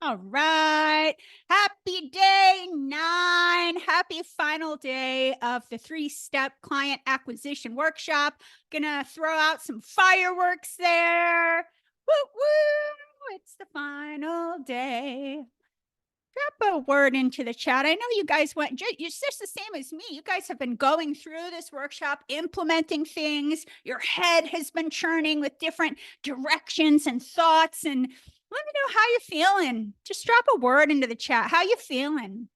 All right. Happy day 9. Happy final day of the 3-step client acquisition workshop. Gonna throw out some fireworks there. Woo woo. It's the final day. Drop a word into the chat. I know you guys went, it's just the same as me. You guys have been going through this workshop, implementing things. Your head has been churning with different directions and thoughts. And let me know how you're feeling. Just drop a word into the chat. How you feeling?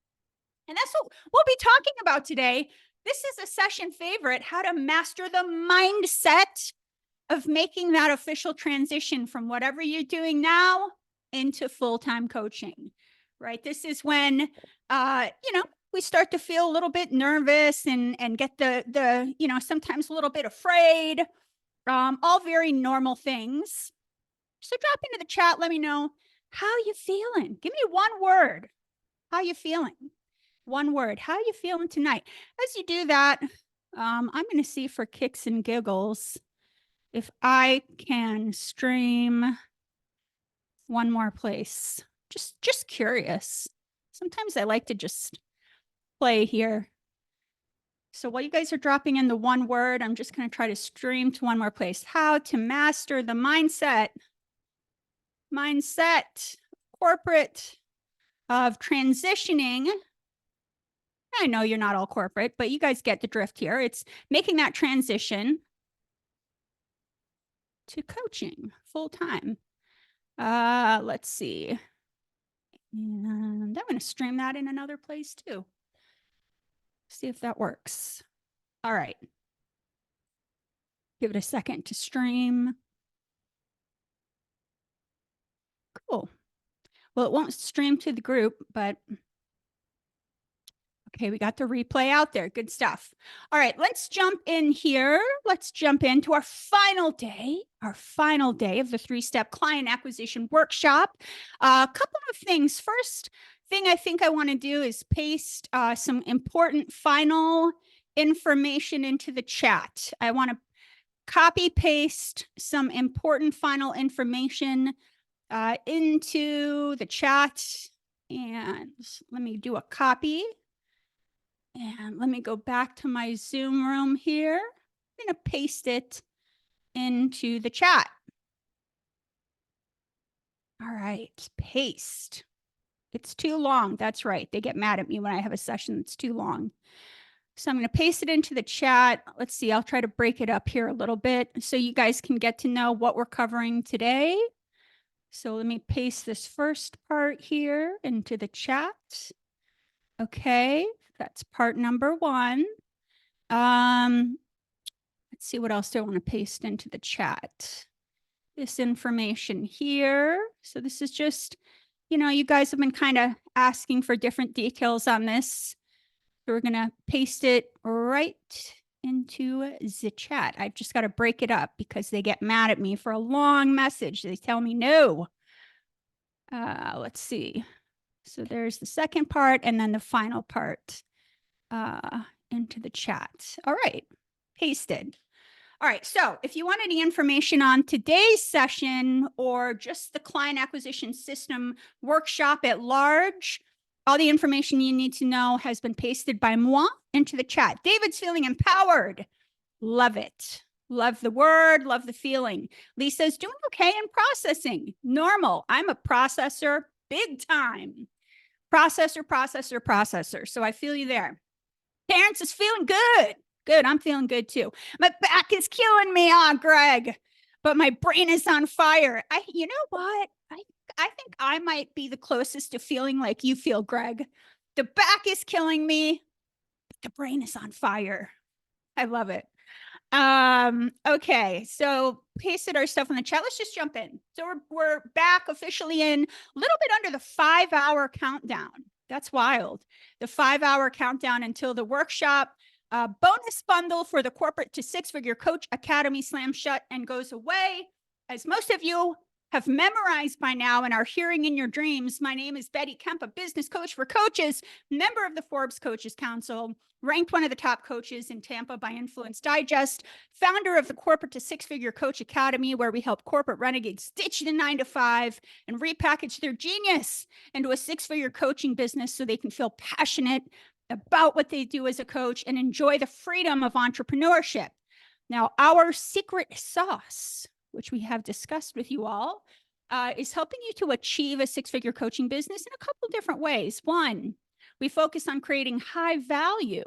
And that's what we'll be talking about today. This is a session favorite, how to master the mindset of making that official transition from whatever you're doing now into full-time coaching, right? This is when, we start to feel a little bit nervous and get the sometimes a little bit afraid, all very normal things. So drop into the chat. Let me know how you feeling. Give me one word. How you feeling? One word. How you feeling tonight? As you do that, I'm going to see for kicks and giggles if I can stream one more place. Just curious. Sometimes I like to just play here. So while you guys are dropping in the one word, I'm just going to try to stream to one more place. How to master the mindset corporate of transitioning. I know you're not all corporate, but you guys get the drift here. It's making that transition to coaching full time. Let's see. And I'm going to stream that in another place too. See if that works. All right. Give it a second to stream. Cool. Well, it won't stream to the group, but okay, we got the replay out there. Good stuff. All right, let's jump in here. Let's jump into our final day of the 3-step client acquisition workshop. A couple of things. First thing I think I want to do is paste some important final information into the chat. I want to copy paste some important final information into the chat. And let me do a copy. And let me go back to my Zoom room here. I'm going to paste it into the chat. All right, paste. It's too long. That's right. They get mad at me when I have a session that's too long. So I'm going to paste it into the chat. Let's see. I'll try to break it up here a little bit so you guys can get to know what we're covering today. So let me paste this first part here into the chat. Okay, that's part number 1. Let's see what else do I want to paste into the chat. This information here. So this is just, you guys have been kind of asking for different details on this. So we're going to paste it right into the chat. I've just got to break it up because they get mad at me for a long message. They tell me no. Let's see. So there's the second part and then the final part into the chat. All right, pasted. All right, so if you want any information on today's session or just the client acquisition system workshop at large, all the information you need to know has been pasted by moi into the chat. David's feeling empowered. Love it. Love the word, love the feeling. Lisa's doing okay in processing. Normal. I'm a processor, big time. Processor. So I feel you there. Terrence is feeling good. Good. I'm feeling good too. My back is killing me, Greg, but my brain is on fire. You know what? I think I might be the closest to feeling like you feel, Greg. The back is killing me, but the brain is on fire. I love it. Okay, so pasted our stuff in the chat. Let's just jump in. So we're back officially in a little bit under the 5-hour countdown. That's wild. The 5-hour countdown until the workshop. Bonus bundle for the Corporate to 6-Figure Coach Academy slams shut and goes away. As most of you have memorized by now and are hearing in your dreams. My name is Betty Kemp, a business coach for coaches, member of the Forbes Coaches Council, ranked one of the top coaches in Tampa by Influence Digest, founder of the Corporate to Six-Figure Coach Academy, where we help corporate renegades ditch the 9-to-5 and repackage their genius into a six-figure coaching business so they can feel passionate about what they do as a coach and enjoy the freedom of entrepreneurship. Now, our secret sauce, which we have discussed with you all, is helping you to achieve a six-figure coaching business in a couple different ways. One, we focus on creating high-value,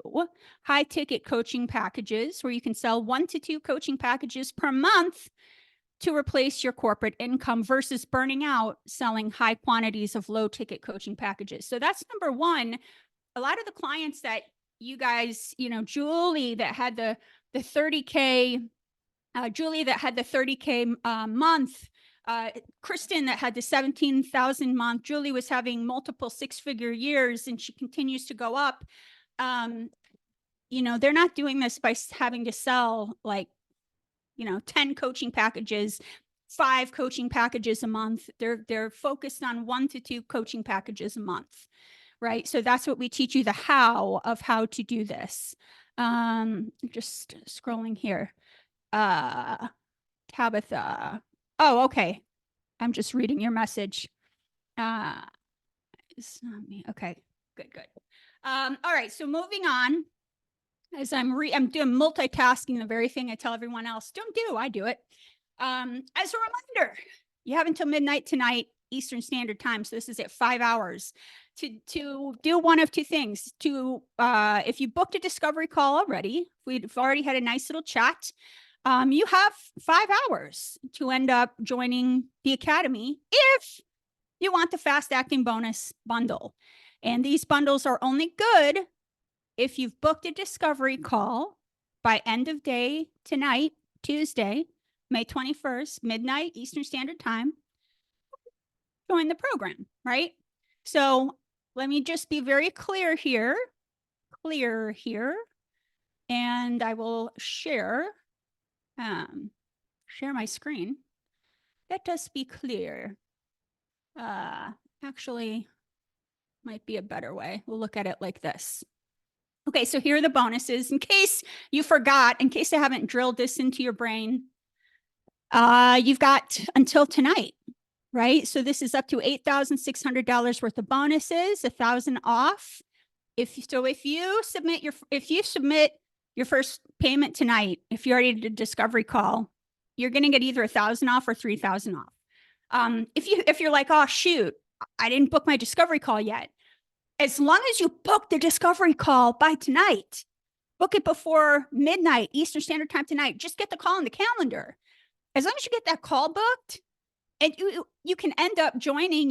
high-ticket coaching packages where you can sell 1 to 2 coaching packages per month to replace your corporate income versus burning out selling high quantities of low-ticket coaching packages. So that's number one. A lot of the clients that you guys, Julie that had the 30K, Julie that had the 30K month, Kristen that had the 17,000 month, Julie was having multiple six-figure years and she continues to go up. They're not doing this by having to sell 10 coaching packages, 5 coaching packages a month. They're focused on 1 to 2 coaching packages a month, right? So that's what we teach you, the how of how to do this. Just scrolling here. Tabitha. Oh, okay. I'm just reading your message. It's not me. Okay, good. All right, so moving on. As I'm doing multitasking, the very thing I tell everyone else don't do, I do it. As a reminder, you have until midnight tonight, Eastern Standard Time. So this is at 5 hours to do one of 2 things. If you booked a discovery call already, we've already had a nice little chat. You have 5 hours to end up joining the Academy if you want the Fast Acting Bonus bundle. And these bundles are only good if you've booked a discovery call by end of day tonight, Tuesday, May 21st, midnight Eastern Standard Time. Join the program, right? So let me just be very clear here. And I will share my screen. Let us be clear. Actually, might be a better way. We'll look at it like this. Okay, so here are the bonuses. In case you forgot, in case I haven't drilled this into your brain, you've got until tonight, right? So this is up to $8,600 worth of bonuses, 1,000 off. If you submit your first payment tonight, if you already did a discovery call, you're going to get either 1,000 off or 3,000 off. If you're like, oh shoot, I didn't book my discovery call yet. As long as you book the discovery call by tonight, book it before midnight Eastern Standard Time tonight, just get the call on the calendar. As long as you get that call booked, and you can end up joining,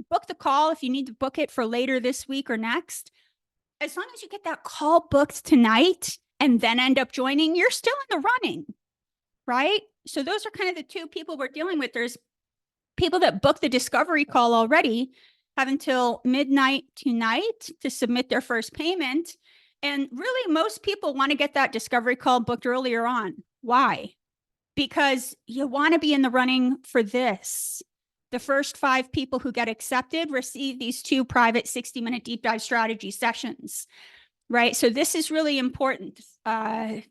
book the call if you need to book it for later this week or next. As long as you get that call booked tonight and then end up joining, you're still in the running, right? So those are kind of the 2 people we're dealing with. There's people that book the discovery call already, have until midnight tonight to submit their first payment. And really, most people want to get that discovery call booked earlier on. Why? Because you want to be in the running for this. The first 5 people who get accepted receive these 2 private 60-minute deep dive strategy sessions, right? So this is really important.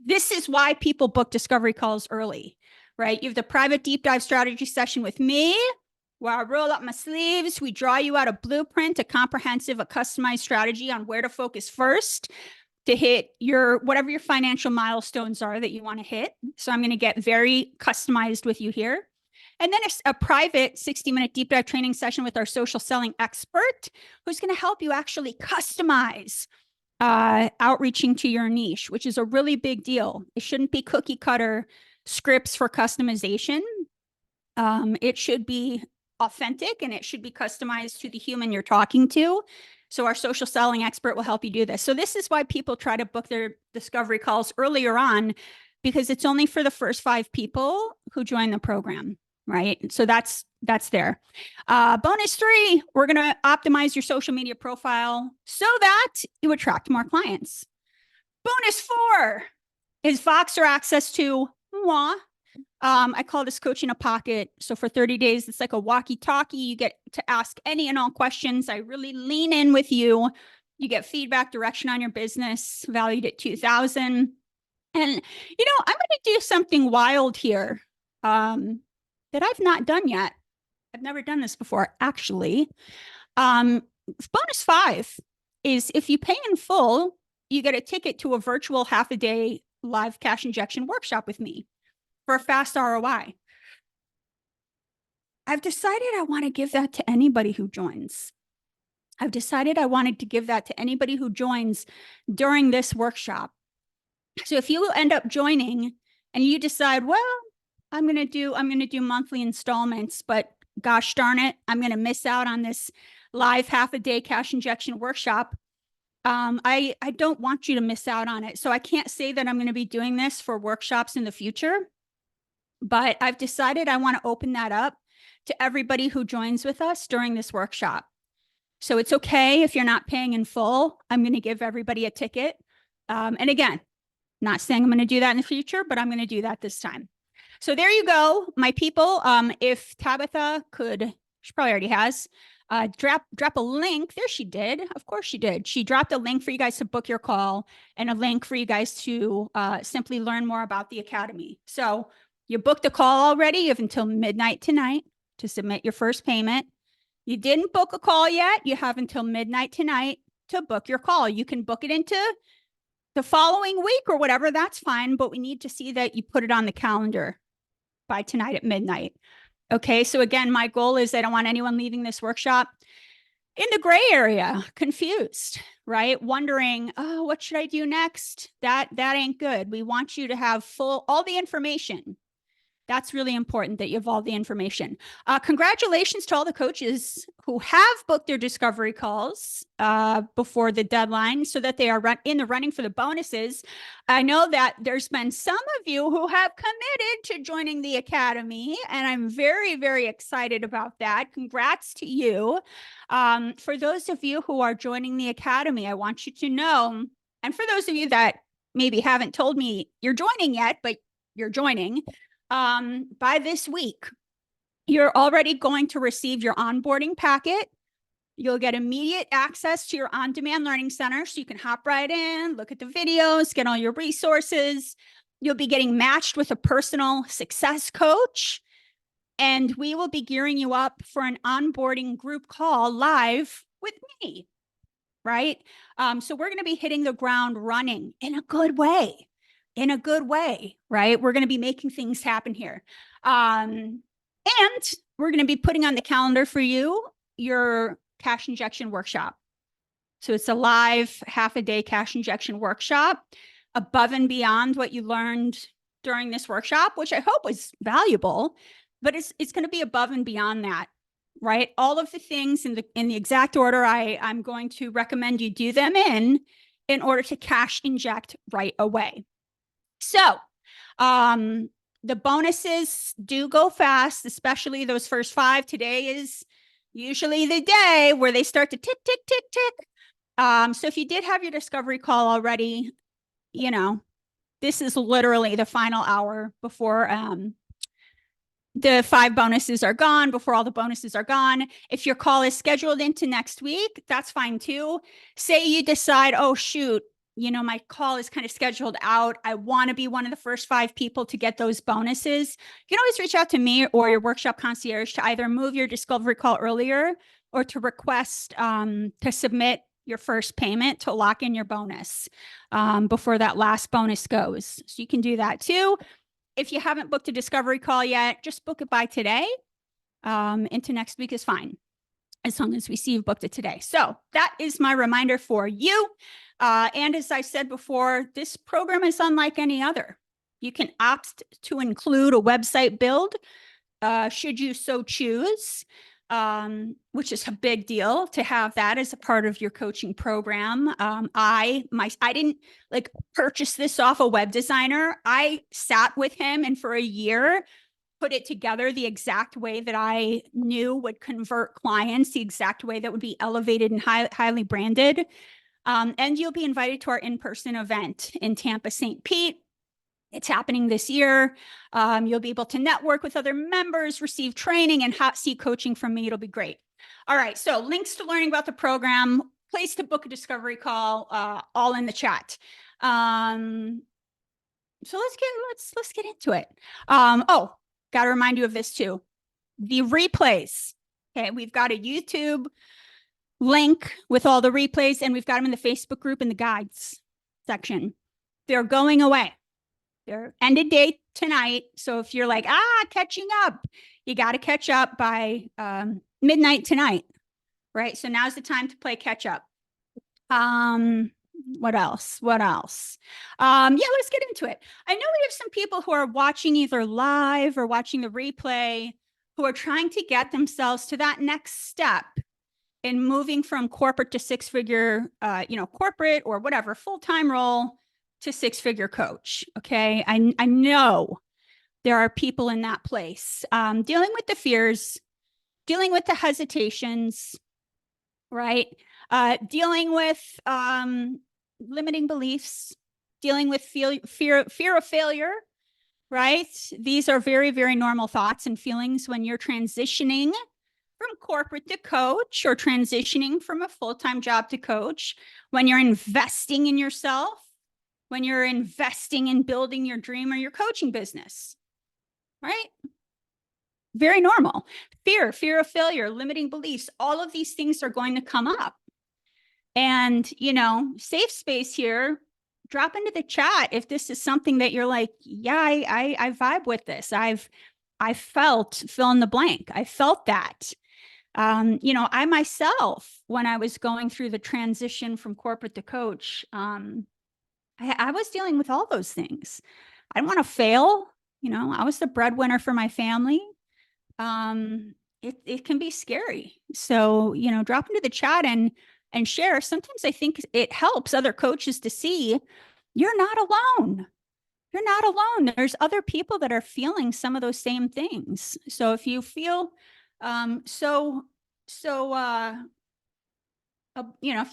This is why people book discovery calls early, right? You have the private deep dive strategy session with me, where I roll up my sleeves. We draw you out a blueprint, a customized strategy on where to focus first to hit whatever your financial milestones are that you want to hit. So I'm going to get very customized with you here. And then a private 60-minute deep dive training session with our social selling expert, who's going to help you actually customize outreaching to your niche, which is a really big deal. It shouldn't be cookie cutter scripts for customization. It should be authentic and it should be customized to the human you're talking to. So our social selling expert will help you do this. So this is why people try to book their discovery calls earlier on, because it's only for the first 5 people who join the program, right? So that's there. Bonus 3, we're going to optimize your social media profile so that you attract more clients. Bonus 4 is Voxer access to moi I call this Coach in a Pocket. So for 30 days, it's like a walkie-talkie. You get to ask any and all questions. I really lean in with you. You get feedback, direction on your business, valued at $2,000. And, I'm going to do something wild here that I've not done yet. I've never done this before, actually. Bonus 5 is if you pay in full, you get a ticket to a virtual half-a-day live cash injection workshop with me for a fast ROI. I've decided I want to give that to anybody who joins. I've decided I wanted to give that to anybody who joins during this workshop. So if you end up joining and you decide, well, I'm going to do monthly installments, but gosh darn it, I'm going to miss out on this live half-a-day cash injection workshop. I don't want you to miss out on it. So I can't say that I'm going to be doing this for workshops in the future, but I've decided I want to open that up to everybody who joins with us during this workshop. So it's okay if you're not paying in full. I'm going to give everybody a ticket. And again, not saying I'm going to do that in the future, but I'm going to do that this time. So there you go, my people. If Tabitha could, she probably already has, drop a link. There she did. Of course she did. She dropped a link for you guys to book your call and a link for you guys to simply learn more about the Academy. So you booked a call already. You have until midnight tonight to submit your first payment. You didn't book a call yet. You have until midnight tonight to book your call. You can book it into the following week or whatever. That's fine. But we need to see that you put it on the calendar by tonight at midnight. Okay. So again, my goal is I don't want anyone leaving this workshop in the gray area, confused, right? Wondering, oh, what should I do next? That ain't good. We want you to have all the information. That's really important that you have all the information. Congratulations to all the coaches who have booked their discovery calls before the deadline so that they are in the running for the bonuses. I know that there's been some of you who have committed to joining the Academy, and I'm very, very excited about that. Congrats to you. For those of you who are joining the Academy, I want you to know, and for those of you that maybe haven't told me you're joining yet, but you're joining, by this week, you're already going to receive your onboarding packet. You'll get immediate access to your on-demand learning center so you can hop right in, look at the videos, get all your resources. You'll be getting matched with a personal success coach, and we will be gearing you up for an onboarding group call live with me, right? So we're going to be hitting the ground running in a good way. Right? We're going to be making things happen here. And we're going to be putting on the calendar for you your cash injection workshop. So it's a live half-a-day cash injection workshop above and beyond what you learned during this workshop, which I hope was valuable, but it's going to be above and beyond that, right? All of the things in the exact order I'm going to recommend you do them in order to cash inject right away. So the bonuses do go fast, especially those first 5. Today is usually the day where they start to tick, tick, tick, tick. So if you did have your discovery call already, this is literally the final hour before the 5 bonuses are gone, before all the bonuses are gone. If your call is scheduled into next week, that's fine too. Say you decide, oh, shoot, my call is kind of scheduled out. I want to be one of the first 5 people to get those bonuses. You can always reach out to me or your workshop concierge to either move your discovery call earlier or to request to submit your first payment to lock in your bonus before that last bonus goes. So you can do that too. If you haven't booked a discovery call yet, just book it by today. Into next week is fine, as long as we see you've booked it today. So that is my reminder for you. And as I said before, this program is unlike any other. You can opt to include a website build, should you so choose, which is a big deal to have that as a part of your coaching program. I didn't purchase this off a web designer. I sat with him and for a year put it together the exact way that I knew would convert clients, the exact way that would be elevated and highly branded. And you'll be invited to our in-person event in Tampa, St. Pete. It's happening this year. You'll be able to network with other members, receive training, and hot seat coaching from me. It'll be great. All right. So links to learning about the program, place to book a discovery call, all in the chat. So let's get into it. Oh, got to remind you of this too. The replays. Okay, we've got a YouTube link with all the replays, and we've got them in the Facebook group in the guides section. They're going away. They're ended date tonight. So if you're like, catching up, you got to catch up by midnight tonight, right? So now's the time to play catch up. What else? Yeah, let's get into it. I know we have some people who are watching either live or watching the replay who are trying to get themselves to that next step in moving from corporate to six-figure, corporate or whatever, full-time role to six-figure coach. Okay. I know there are people in that place, dealing with the fears, dealing with the hesitations, right? Dealing with limiting beliefs, dealing with fear of failure, right? These are very, very normal thoughts and feelings when you're transitioning from corporate to coach or transitioning from a full-time job to coach, when you're investing in yourself, when you're investing in building your dream or your coaching business, right? Very normal. Fear of failure, limiting beliefs, all of these things are going to come up. And, safe space here, drop into the chat if this is something that you're like, yeah, I vibe with this. I felt fill in the blank. I felt that. I myself, when I was going through the transition from corporate to coach, I was dealing with all those things. I didn't want to fail. I was the breadwinner for my family. It can be scary. So, drop into the chat and share. Sometimes I think it helps other coaches to see you're not alone. You're not alone. There's other people that are feeling some of those same things. So if you feel if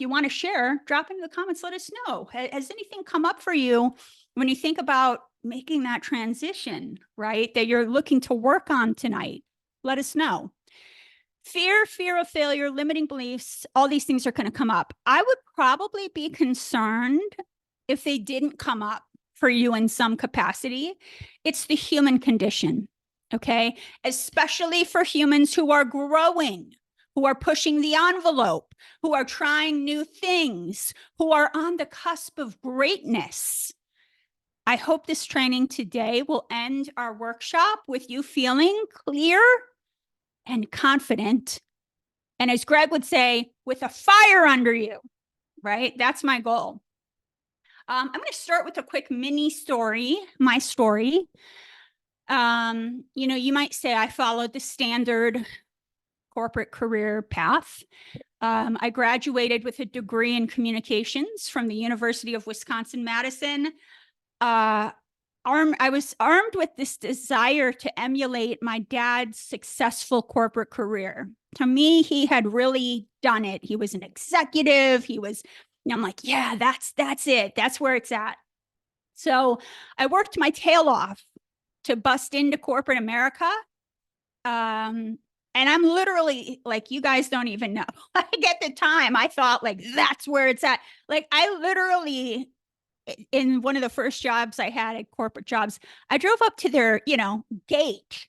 you want to share, drop into the comments, let us know. Has anything come up for you when you think about making that transition, right? That you're looking to work on tonight? Let us know. Fear of failure, limiting beliefs, all these things are going to come up. I would probably be concerned if they didn't come up for you in some capacity. It's the human condition, okay? Especially for humans who are growing, who are pushing the envelope, who are trying new things, who are on the cusp of greatness. I hope this training today will end our workshop with you feeling clear and confident. And as Greg would say, with a fire under you, right? That's my goal. I'm going to start with a quick mini story, my story. You might say I followed the standard corporate career path. I graduated with a degree in communications from the University of Wisconsin-Madison. I was armed with this desire to emulate my dad's successful corporate career. To me, he had really done it. He was an executive. I'm like, yeah, that's it. That's where it's at. So I worked my tail off to bust into corporate America. And I'm literally like, you guys don't even know. Like at the time, I thought like, that's where it's at. Like I literally, in one of the first jobs I had at corporate jobs, I drove up to their, gate,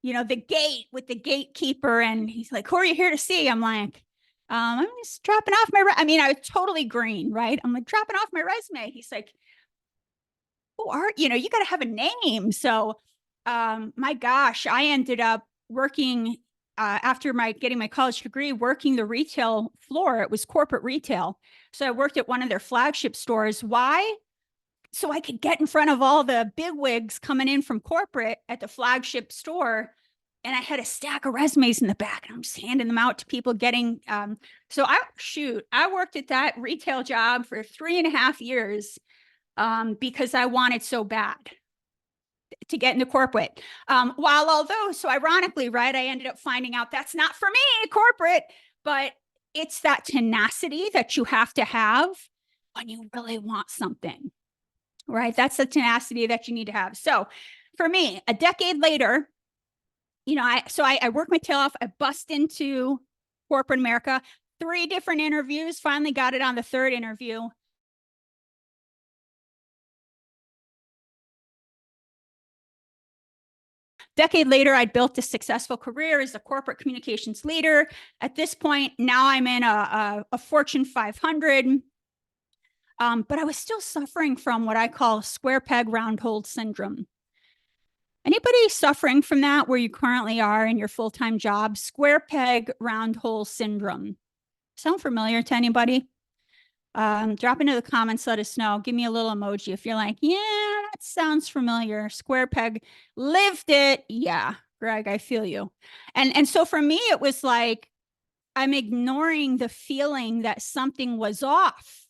the gate with the gatekeeper. And he's like, who are you here to see? I'm like, I'm just dropping off I was totally green, right? I'm like dropping off my resume. He's like, who are, you got to have a name. So, my gosh, I ended up working, after getting my college degree, working the retail floor. It was corporate retail. So I worked at one of their flagship stores. Why? So I could get in front of all the bigwigs coming in from corporate at the flagship store. And I had a stack of resumes in the back and I'm just handing them out to people getting, so I worked at that retail job for 3.5 years, because I wanted so bad to get into corporate. So ironically, right, I ended up finding out that's not for me, corporate, but it's that tenacity that you have to have when you really want something. right? That's the tenacity that you need to have. So for me, a decade later, I worked my tail off. I bust into corporate America, 3 different interviews, finally got it on the 3rd interview. Decade later, I'd built a successful career as a corporate communications leader. At this point, now I'm in a Fortune 500. But I was still suffering from what I call square peg round hole syndrome. Anybody suffering from that where you currently are in your full-time job? Square peg round hole syndrome. Sound familiar to anybody? Drop into the comments, let us know. Give me a little emoji if you're like, yeah, that sounds familiar. Square peg, lived it. Yeah, Greg, I feel you. And so for me, it was like, I'm ignoring the feeling that something was off.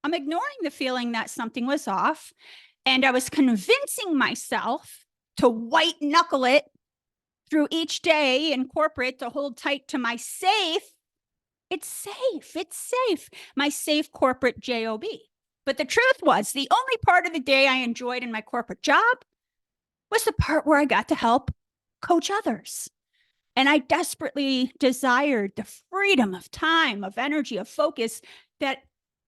I'm ignoring the feeling that something was off. And I was convincing myself to white knuckle it through each day in corporate, to hold tight to my safe. It's safe. It's safe. My safe corporate job. But the truth was, the only part of the day I enjoyed in my corporate job was the part where I got to help coach others. And I desperately desired the freedom of time, of energy, of focus that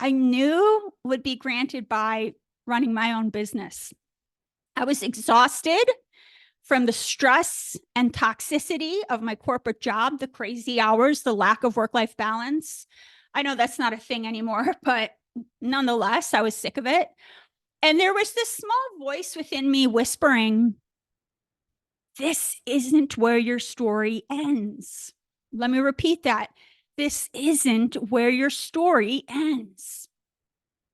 I knew would be granted by running my own business. I was exhausted from the stress and toxicity of my corporate job, the crazy hours, the lack of work-life balance. I know that's not a thing anymore, but nonetheless, I was sick of it. And there was this small voice within me whispering, this isn't where your story ends. Let me repeat that. This isn't where your story ends.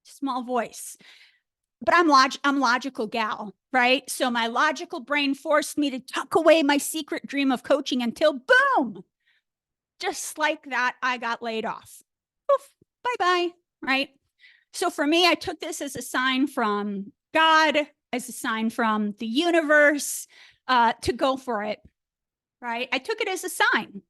Small voice. But I'm logical gal, right? So my logical brain forced me to tuck away my secret dream of coaching until boom, just like that, I got laid off. Oof, bye-bye, right? So for me, I took this as a sign from God, as a sign from the universe, to go for it, right? I took it as a sign.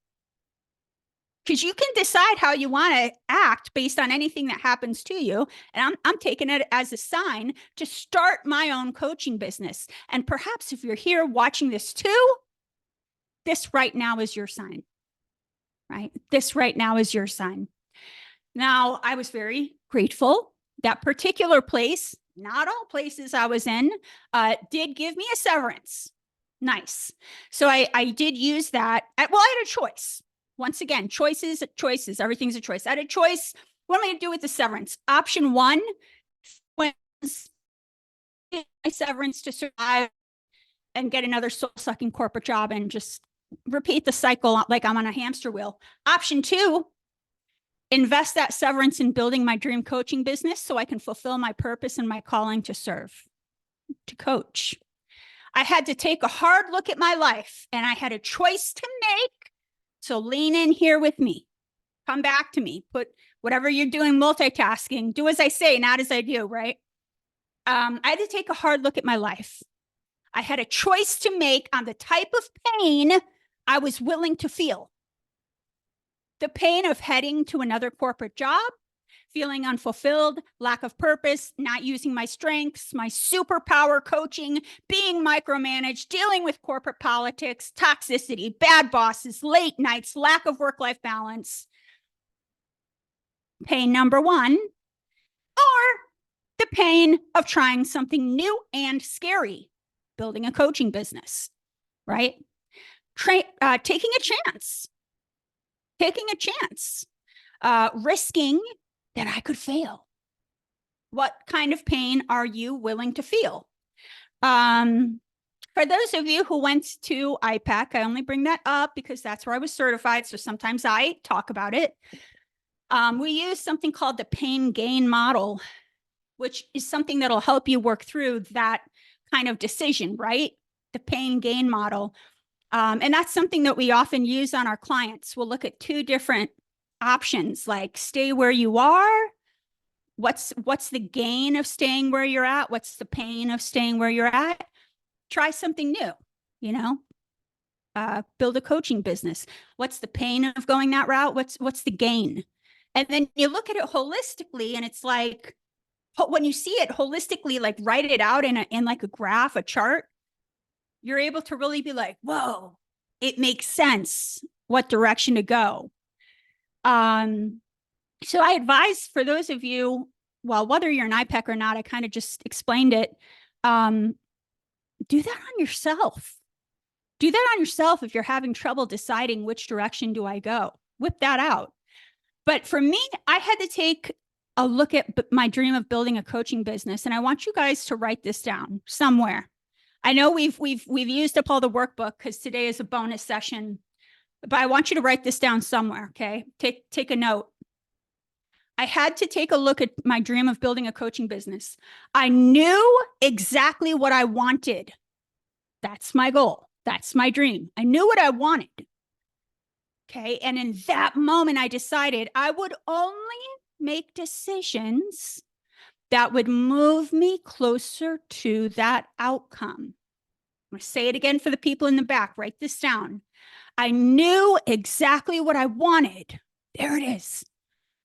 Because you can decide how you want to act based on anything that happens to you. And I'm taking it as a sign to start my own coaching business. And perhaps if you're here watching this too, this right now is your sign, right? This right now is your sign. Now, I was very grateful. That particular place, not all places I was in, did give me a severance. Nice. So I did use that. I had a choice. Once again, choices, everything's a choice. I had a choice. What am I going to do with the severance? Option 1 was my severance to survive and get another soul-sucking corporate job and just repeat the cycle like I'm on a hamster wheel. Option 2, invest that severance in building my dream coaching business so I can fulfill my purpose and my calling to serve, to coach. I had to take a hard look at my life and I had a choice to make. So lean in here with me. Come back to me. Put whatever you're doing, multitasking, do as I say, not as I do, right? I had to take a hard look at my life. I had a choice to make on the type of pain I was willing to feel. The pain of heading to another corporate job, feeling unfulfilled, lack of purpose, not using my strengths, my superpower coaching, being micromanaged, dealing with corporate politics, toxicity, bad bosses, late nights, lack of work-life balance. Pain number 1, or the pain of trying something new and scary, building a coaching business, right? Taking a chance, risking that I could fail. What kind of pain are you willing to feel? For those of you who went to IPAC, I only bring that up because that's where I was certified. So sometimes I talk about it. We use something called the pain gain model, which is something that'll help you work through that kind of decision, right? The pain gain model. And that's something that we often use on our clients. We'll look at 2 different options, like stay where you are. What's the gain of staying where you're at? What's the pain of staying where you're at? Try something new, build a coaching business. What's the pain of going that route? What's the gain? And then you look at it holistically and it's like, when you see it holistically, like write it out in like a graph, a chart, you're able to really be like, whoa, it makes sense what direction to go. So I advise for those of you, well, whether you're an IPEC or not, I kind of just explained it. Do that on yourself. Do that on yourself if you're having trouble deciding which direction do I go. Whip that out. But for me, I had to take a look at my dream of building a coaching business, and I want you guys to write this down somewhere. I know we've used up all the workbook because today is a bonus session, but I want you to write this down somewhere. Okay, take a note. I had to take a look at my dream of building a coaching business. I knew exactly what I wanted. That's my goal. That's my dream. I knew what I wanted. Okay. And in that moment, I decided I would only make decisions that would move me closer to that outcome. I'm going to say it again for the people in the back. Write this down. I knew exactly what I wanted. There it is.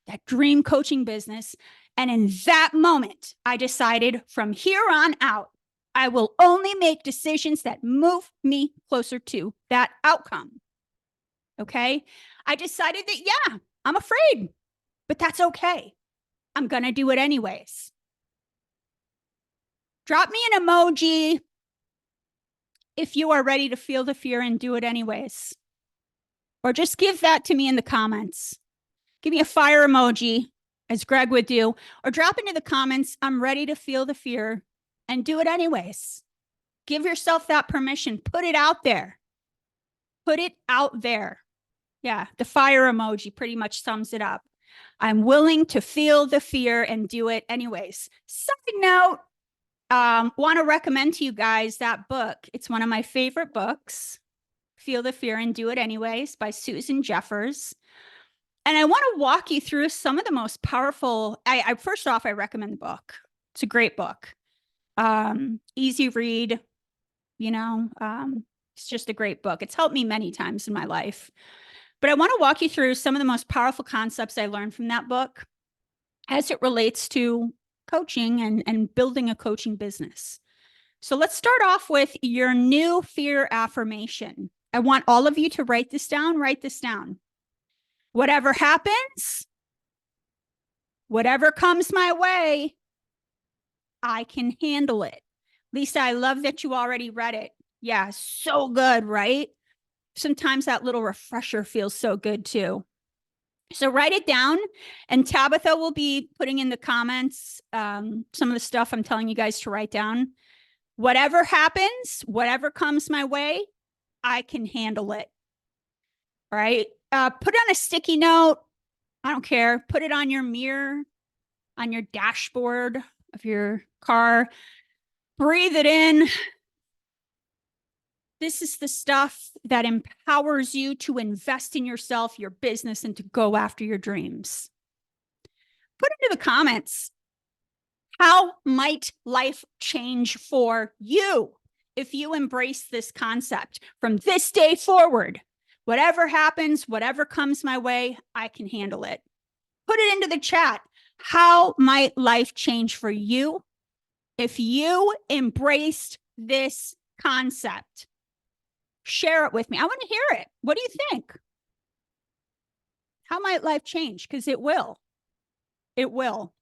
That dream coaching business. And in that moment, I decided from here on out, I will only make decisions that move me closer to that outcome. Okay. I decided that, yeah, I'm afraid, but that's okay. I'm going to do it anyways. Drop me an emoji if you are ready to feel the fear and do it anyways. Or just give that to me in the comments. Give me a fire emoji, as Greg would do, or drop into the comments, I'm ready to feel the fear and do it anyways. Give yourself that permission. Put it out there. Put it out there. Yeah, the fire emoji pretty much sums it up. I'm willing to feel the fear and do it anyways. Side note, want to recommend to you guys that book. It's one of my favorite books, Feel the Fear and Do It Anyways by Susan Jeffers. And I want to walk you through some of the most powerful, first off, I recommend the book. It's a great book. Easy read, it's just a great book. It's helped me many times in my life. But I want to walk you through some of the most powerful concepts I learned from that book as it relates to coaching and building a coaching business. So let's start off with your new fear affirmation. I want all of you to write this down. Write this down. Whatever happens, whatever comes my way, I can handle it. Lisa, I love that you already read it. Yeah, so good, right? Sometimes that little refresher feels so good too. So write it down, and Tabitha will be putting in the comments some of the stuff I'm telling you guys to write down. Whatever happens, whatever comes my way, I can handle it. All right. Put on a sticky note. I don't care. Put it on your mirror, on your dashboard of your car. Breathe it in. This is the stuff that empowers you to invest in yourself, your business, and to go after your dreams. Put into the comments, how might life change for you if you embrace this concept from this day forward? Whatever happens, whatever comes my way, I can handle it. Put it into the chat. How might life change for you if you embraced this concept? Share it with me. I want to hear it. What do you think? How might life change? Because it will. It will.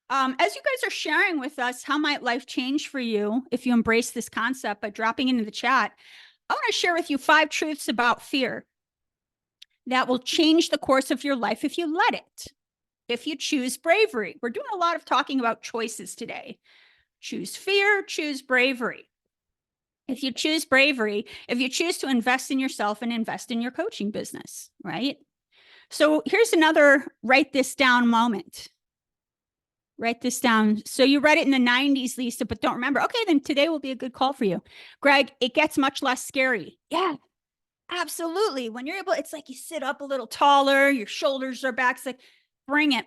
As you guys are sharing with us, how might life change for you if you embrace this concept by dropping into the chat? I want to share with you 5 truths about fear that will change the course of your life if you let it. If you choose bravery. We're doing a lot of talking about choices today. Choose fear, choose bravery. If you choose bravery, if you choose to invest in yourself and invest in your coaching business, right? So here's another write this down moment. Write this down. So you read it in the 90s, Lisa, but don't remember. Okay, then today will be a good call for you. Greg, it gets much less scary. Yeah, absolutely. When you're able, it's like you sit up a little taller, your shoulders are back. It's like, bring it,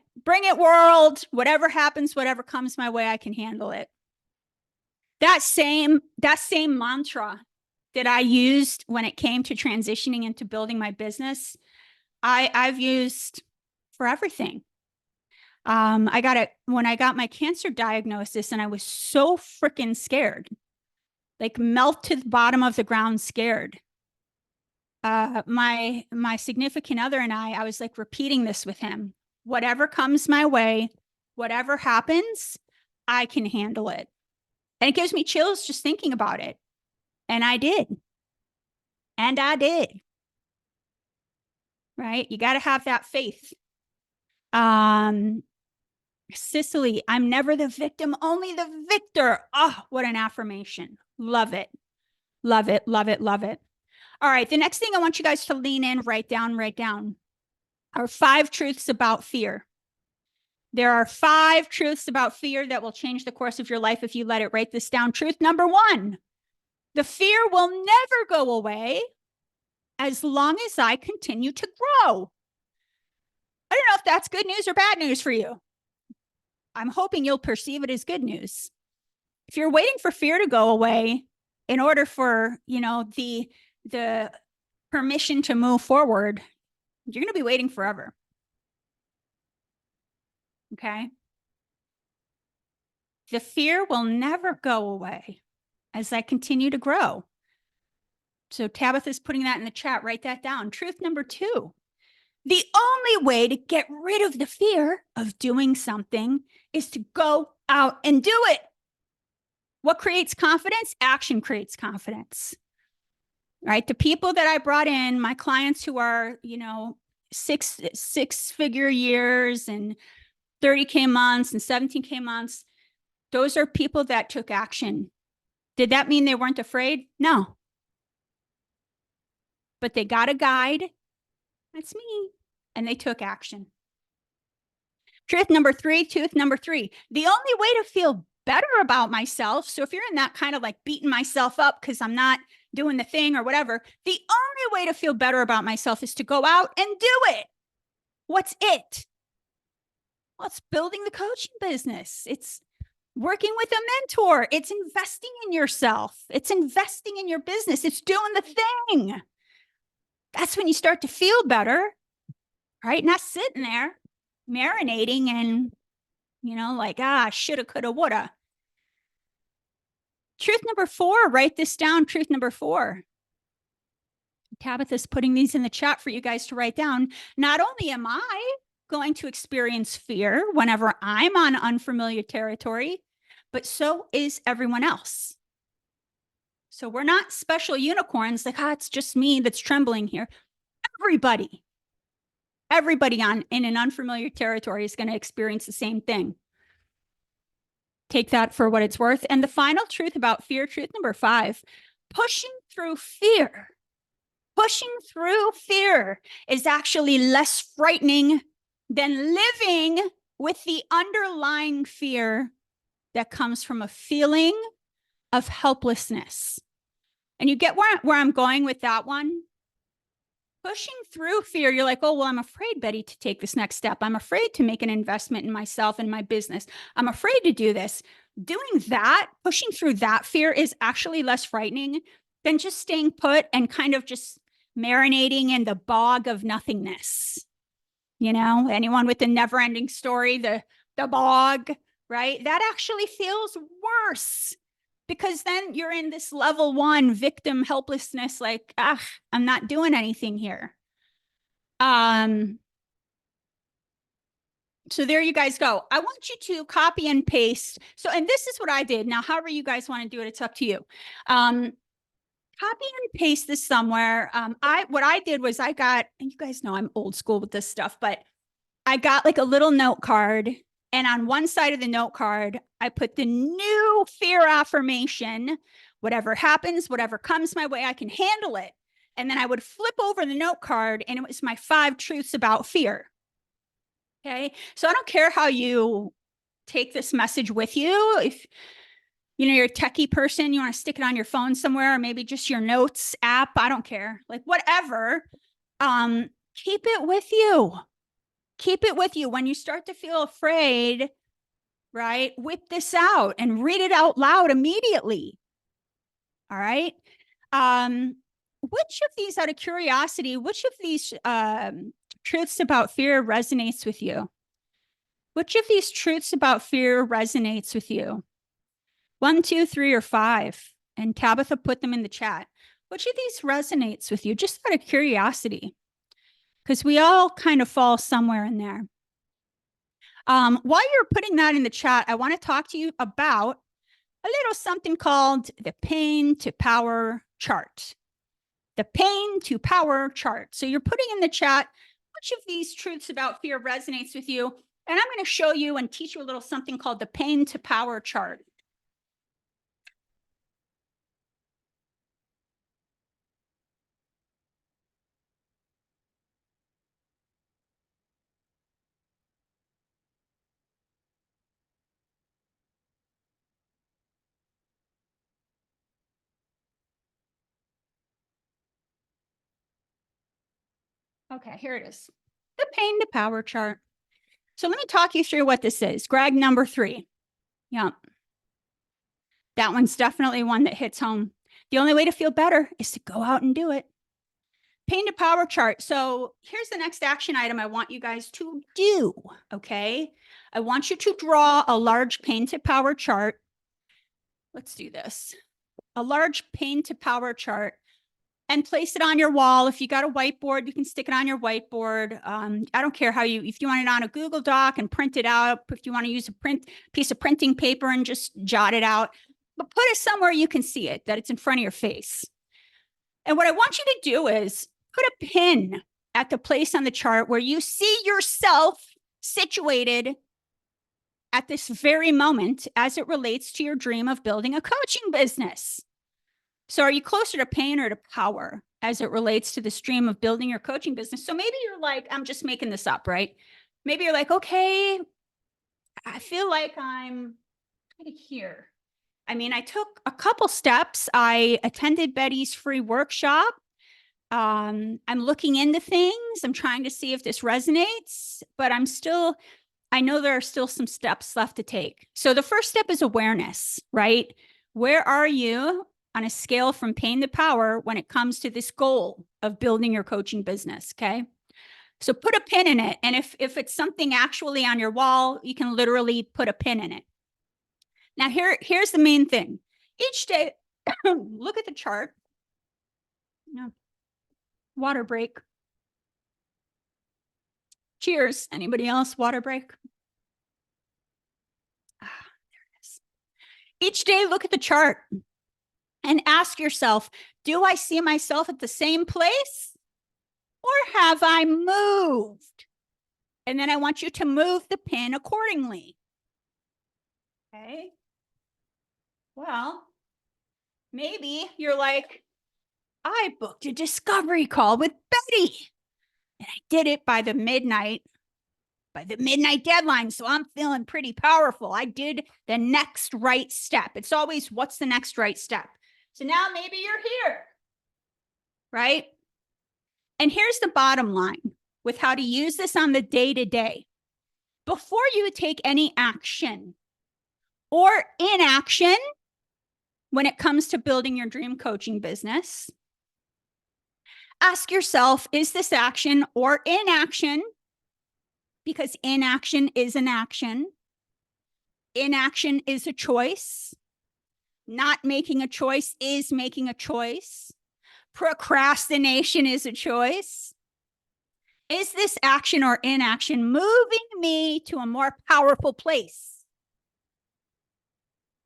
world. Whatever happens, whatever comes my way, I can handle it. That same mantra that I used when it came to transitioning into building my business, I've used for everything. When I got my cancer diagnosis, and I was so freaking scared, like melt to the bottom of the ground scared. My significant other and I was like repeating this with him. Whatever comes my way, whatever happens, I can handle it. And it gives me chills just thinking about it. And I did. And I did. Right? You got to have that faith. Cicely, I'm never the victim, only the victor. Oh, what an affirmation. Love it. Love it. Love it. Love it. All right. The next thing I want you guys to lean in, write down are 5 truths about fear. There are 5 truths about fear that will change the course of your life if you let it. Write this down. Truth number 1, the fear will never go away as long as I continue to grow. I don't know if that's good news or bad news for you. I'm hoping you'll perceive it as good news. If you're waiting for fear to go away in order for, the permission to move forward, you're going to be waiting forever. Okay? The fear will never go away as I continue to grow. So Tabitha's putting that in the chat. Write that down. Truth number 2. The only way to get rid of the fear of doing something is to go out and do it. What creates confidence? Action creates confidence. Right? The people that I brought in, my clients who are, six-figure years and 30K months and 17K months, those are people that took action. Did that mean they weren't afraid? No. But they got a guide. That's me. And they took action. Truth number 3, the only way to feel better about myself. So if you're in that kind of like beating myself up because I'm not doing the thing or whatever, the only way to feel better about myself is to go out and do it. What's it? Well, it's building the coaching business. It's working with a mentor. It's investing in yourself. It's investing in your business. It's doing the thing. That's when you start to feel better, right? Not sitting there marinating and, shoulda, coulda, woulda. Truth number 4, write this down. Truth number 4. Tabitha's putting these in the chat for you guys to write down. Not only am I going to experience fear whenever I'm on unfamiliar territory, but so is everyone else. So we're not special unicorns like, it's just me that's trembling here. Everybody in an unfamiliar territory is going to experience the same thing. Take that for what it's worth. And the final truth about fear, truth number 5, pushing through fear is actually less frightening than living with the underlying fear that comes from a feeling of helplessness. And you get where I'm going with that one? Pushing through fear, you're like, oh, well, I'm afraid, Betty, to take this next step. I'm afraid to make an investment in myself and my business. I'm afraid to do this. Doing that, pushing through that fear is actually less frightening than just staying put and kind of just marinating in the bog of nothingness. Anyone with the never-ending story, the bog, right? That actually feels worse. Because then you're in this level 1 victim helplessness, like, I'm not doing anything here. So there you guys go. I want you to copy and paste. So, and this is what I did. Now, however you guys want to do it, it's up to you. Copy and paste this somewhere. What I did was and you guys know I'm old school with this stuff, but I got like a little note card. And on one side of the note card, I put the new fear affirmation. Whatever happens, whatever comes my way, I can handle it. And then I would flip over the note card and it was my 5 truths about fear. Okay. So I don't care how you take this message with you. If you're a techie person, you want to stick it on your phone somewhere, or maybe just your notes app. I don't care. Like whatever. Keep it with you. Keep it with you. When you start to feel afraid, right? Whip this out and read it out loud immediately. All right. Which of these, out of curiosity, which of these truths about fear resonates with you? Which of these truths about fear resonates with you? 1, 2, 3, or 5? And Tabitha put them in the chat. Which of these resonates with you? Just out of curiosity, because we all kind of fall somewhere in there. While you're putting that in the chat, I want to talk to you about a little something called the pain to power chart. The pain to power chart. So you're putting in the chat, which of these truths about fear resonates with you? And I'm going to show you and teach you a little something called the pain to power chart. Okay, here it is. The pain to power chart. So let me talk you through what this is. Greg, number 3. Yeah. That one's definitely one that hits home. The only way to feel better is to go out and do it. Pain to power chart. So here's the next action item I want you guys to do, okay? I want you to draw a large pain to power chart. Let's do this. A large pain to power chart and place it on your wall. If you got a whiteboard, you can stick it on your whiteboard. I don't care how if you want it on a Google Doc and print it out, if you want to use a piece of printing paper and just jot it out, but put it somewhere you can see it, that it's in front of your face. And what I want you to do is put a pin at the place on the chart where you see yourself situated at this very moment as it relates to your dream of building a coaching business. So are you closer to pain or to power as it relates to this dream of building your coaching business? So maybe you're like, I'm just making this up, right? Maybe you're like, okay, I feel like I'm kind of here. I mean, I took a couple steps. I attended Betty's free workshop. I'm looking into things. I'm trying to see if this resonates, but I know there are still some steps left to take. So the first step is awareness, right? Where are you on a scale from pain to power when it comes to this goal of building your coaching business, okay? So put a pin in it. And if it's something actually on your wall, you can literally put a pin in it. Now here's the main thing. Each day, look at the chart. No. Water break. Cheers. Anybody else? Water break. There it is. Each day, look at the chart and ask yourself, do I see myself at the same place or have I moved? And then I want you to move the pin accordingly. Okay. Well, maybe you're like, I booked a discovery call with Betty and I did it by the midnight deadline. So I'm feeling pretty powerful. I did the next right step. It's always, what's the next right step? So now maybe you're here, right? And here's the bottom line with how to use this on the day-to-day. Before you take any action or inaction when it comes to building your dream coaching business, ask yourself, is this action or inaction? Because inaction is an action. Inaction is a choice. Not making a choice is making a choice. Procrastination is a choice. Is this action or inaction moving me to a more powerful place?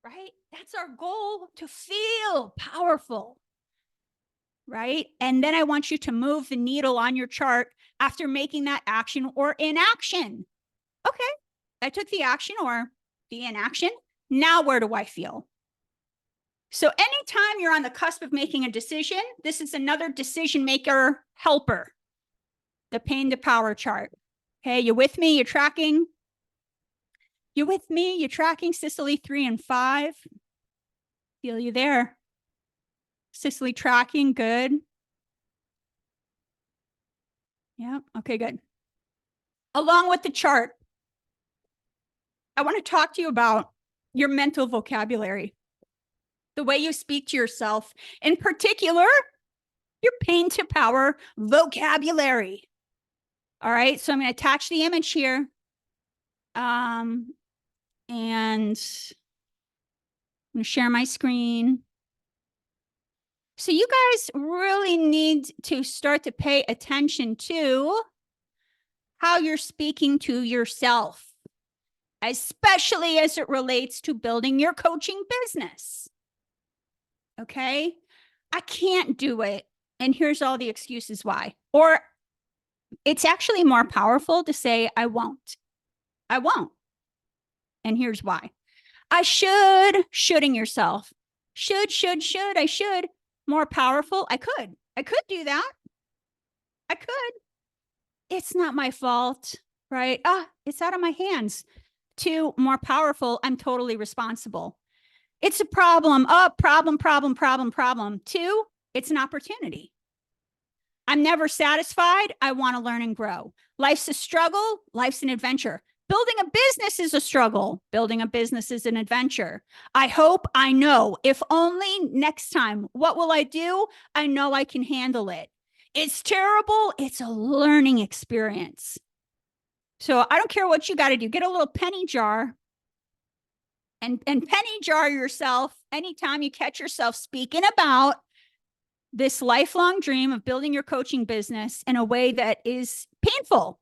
Right? That's our goal, to feel powerful. Right? And then I want you to move the needle on your chart after making that action or inaction. Okay, I took the action or the inaction. Now where do I feel? So anytime you're on the cusp of making a decision, this is another decision maker helper, the pain to power chart. Okay, you with me? You're tracking? You with me? You're tracking Cicely 3 and 5? Feel you there? Cicely tracking, good. Yeah, okay, good. Along with the chart, I want to talk to you about your mental vocabulary, the way you speak to yourself, in particular, your pain to power vocabulary. All right, so I'm going to attach the image here And I'm going to share my screen. So you guys really need to start to pay attention to how you're speaking to yourself, especially as it relates to building your coaching business. Okay? I can't do it. And here's all the excuses why. Or it's actually more powerful to say, I won't. I won't. And here's why. I should, shoulding yourself. Should, I should. More powerful. I could do that. I could. It's not my fault, right? It's out of my hands. 2, more powerful. I'm totally responsible. It's a problem. Problem. 2, it's an opportunity. I'm never satisfied. I want to learn and grow. Life's a struggle. Life's an adventure. Building a business is a struggle. Building a business is an adventure. I hope, I know. If only next time, what will I do? I know I can handle it. It's terrible. It's a learning experience. So I don't care what you got to do. Get a little penny jar and penny jar yourself anytime you catch yourself speaking about this lifelong dream of building your coaching business in a way that is painful.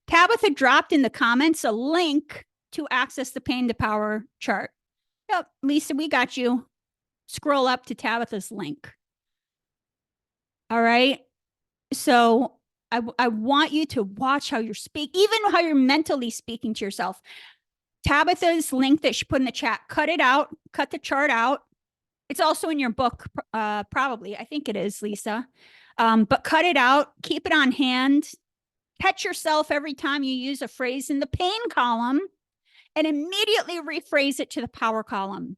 Tabitha dropped in the comments a link to access the Pain to Power chart. Yep, Lisa, we got you. Scroll up to Tabitha's link. All right. So I want you to watch how you're speaking, even how you're mentally speaking to yourself. Tabitha's link that she put in the chat, cut it out, cut the chart out. It's also in your book, probably. I think it is, Lisa. But cut it out, keep it on hand. Catch yourself every time you use a phrase in the pain column and immediately rephrase it to the power column.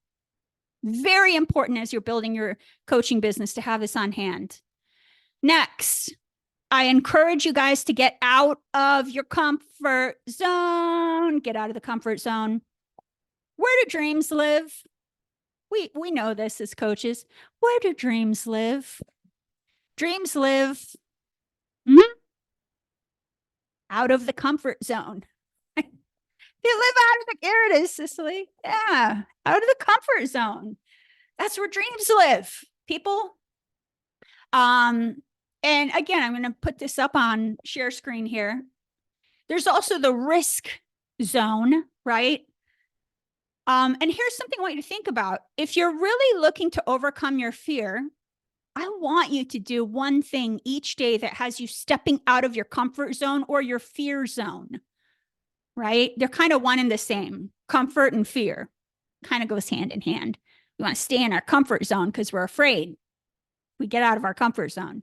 Very important as you're building your coaching business to have this on hand. Next, I encourage you guys to get out of your comfort zone. Get out of the comfort zone. Where do dreams live? We know this as coaches. Where do dreams live? Dreams live out of the comfort zone. They live out of the, there it is, Cicely. Yeah, out of the comfort zone. That's where dreams live, people. And again, I'm going to put this up on share screen here. There's also the risk zone, right? And here's something I want you to think about. If you're really looking to overcome your fear, I want you to do one thing each day that has you stepping out of your comfort zone or your fear zone, right? They're kind of one and the same. Comfort and fear kind of goes hand in hand. We want to stay in our comfort zone because we're afraid. We get out of our comfort zone.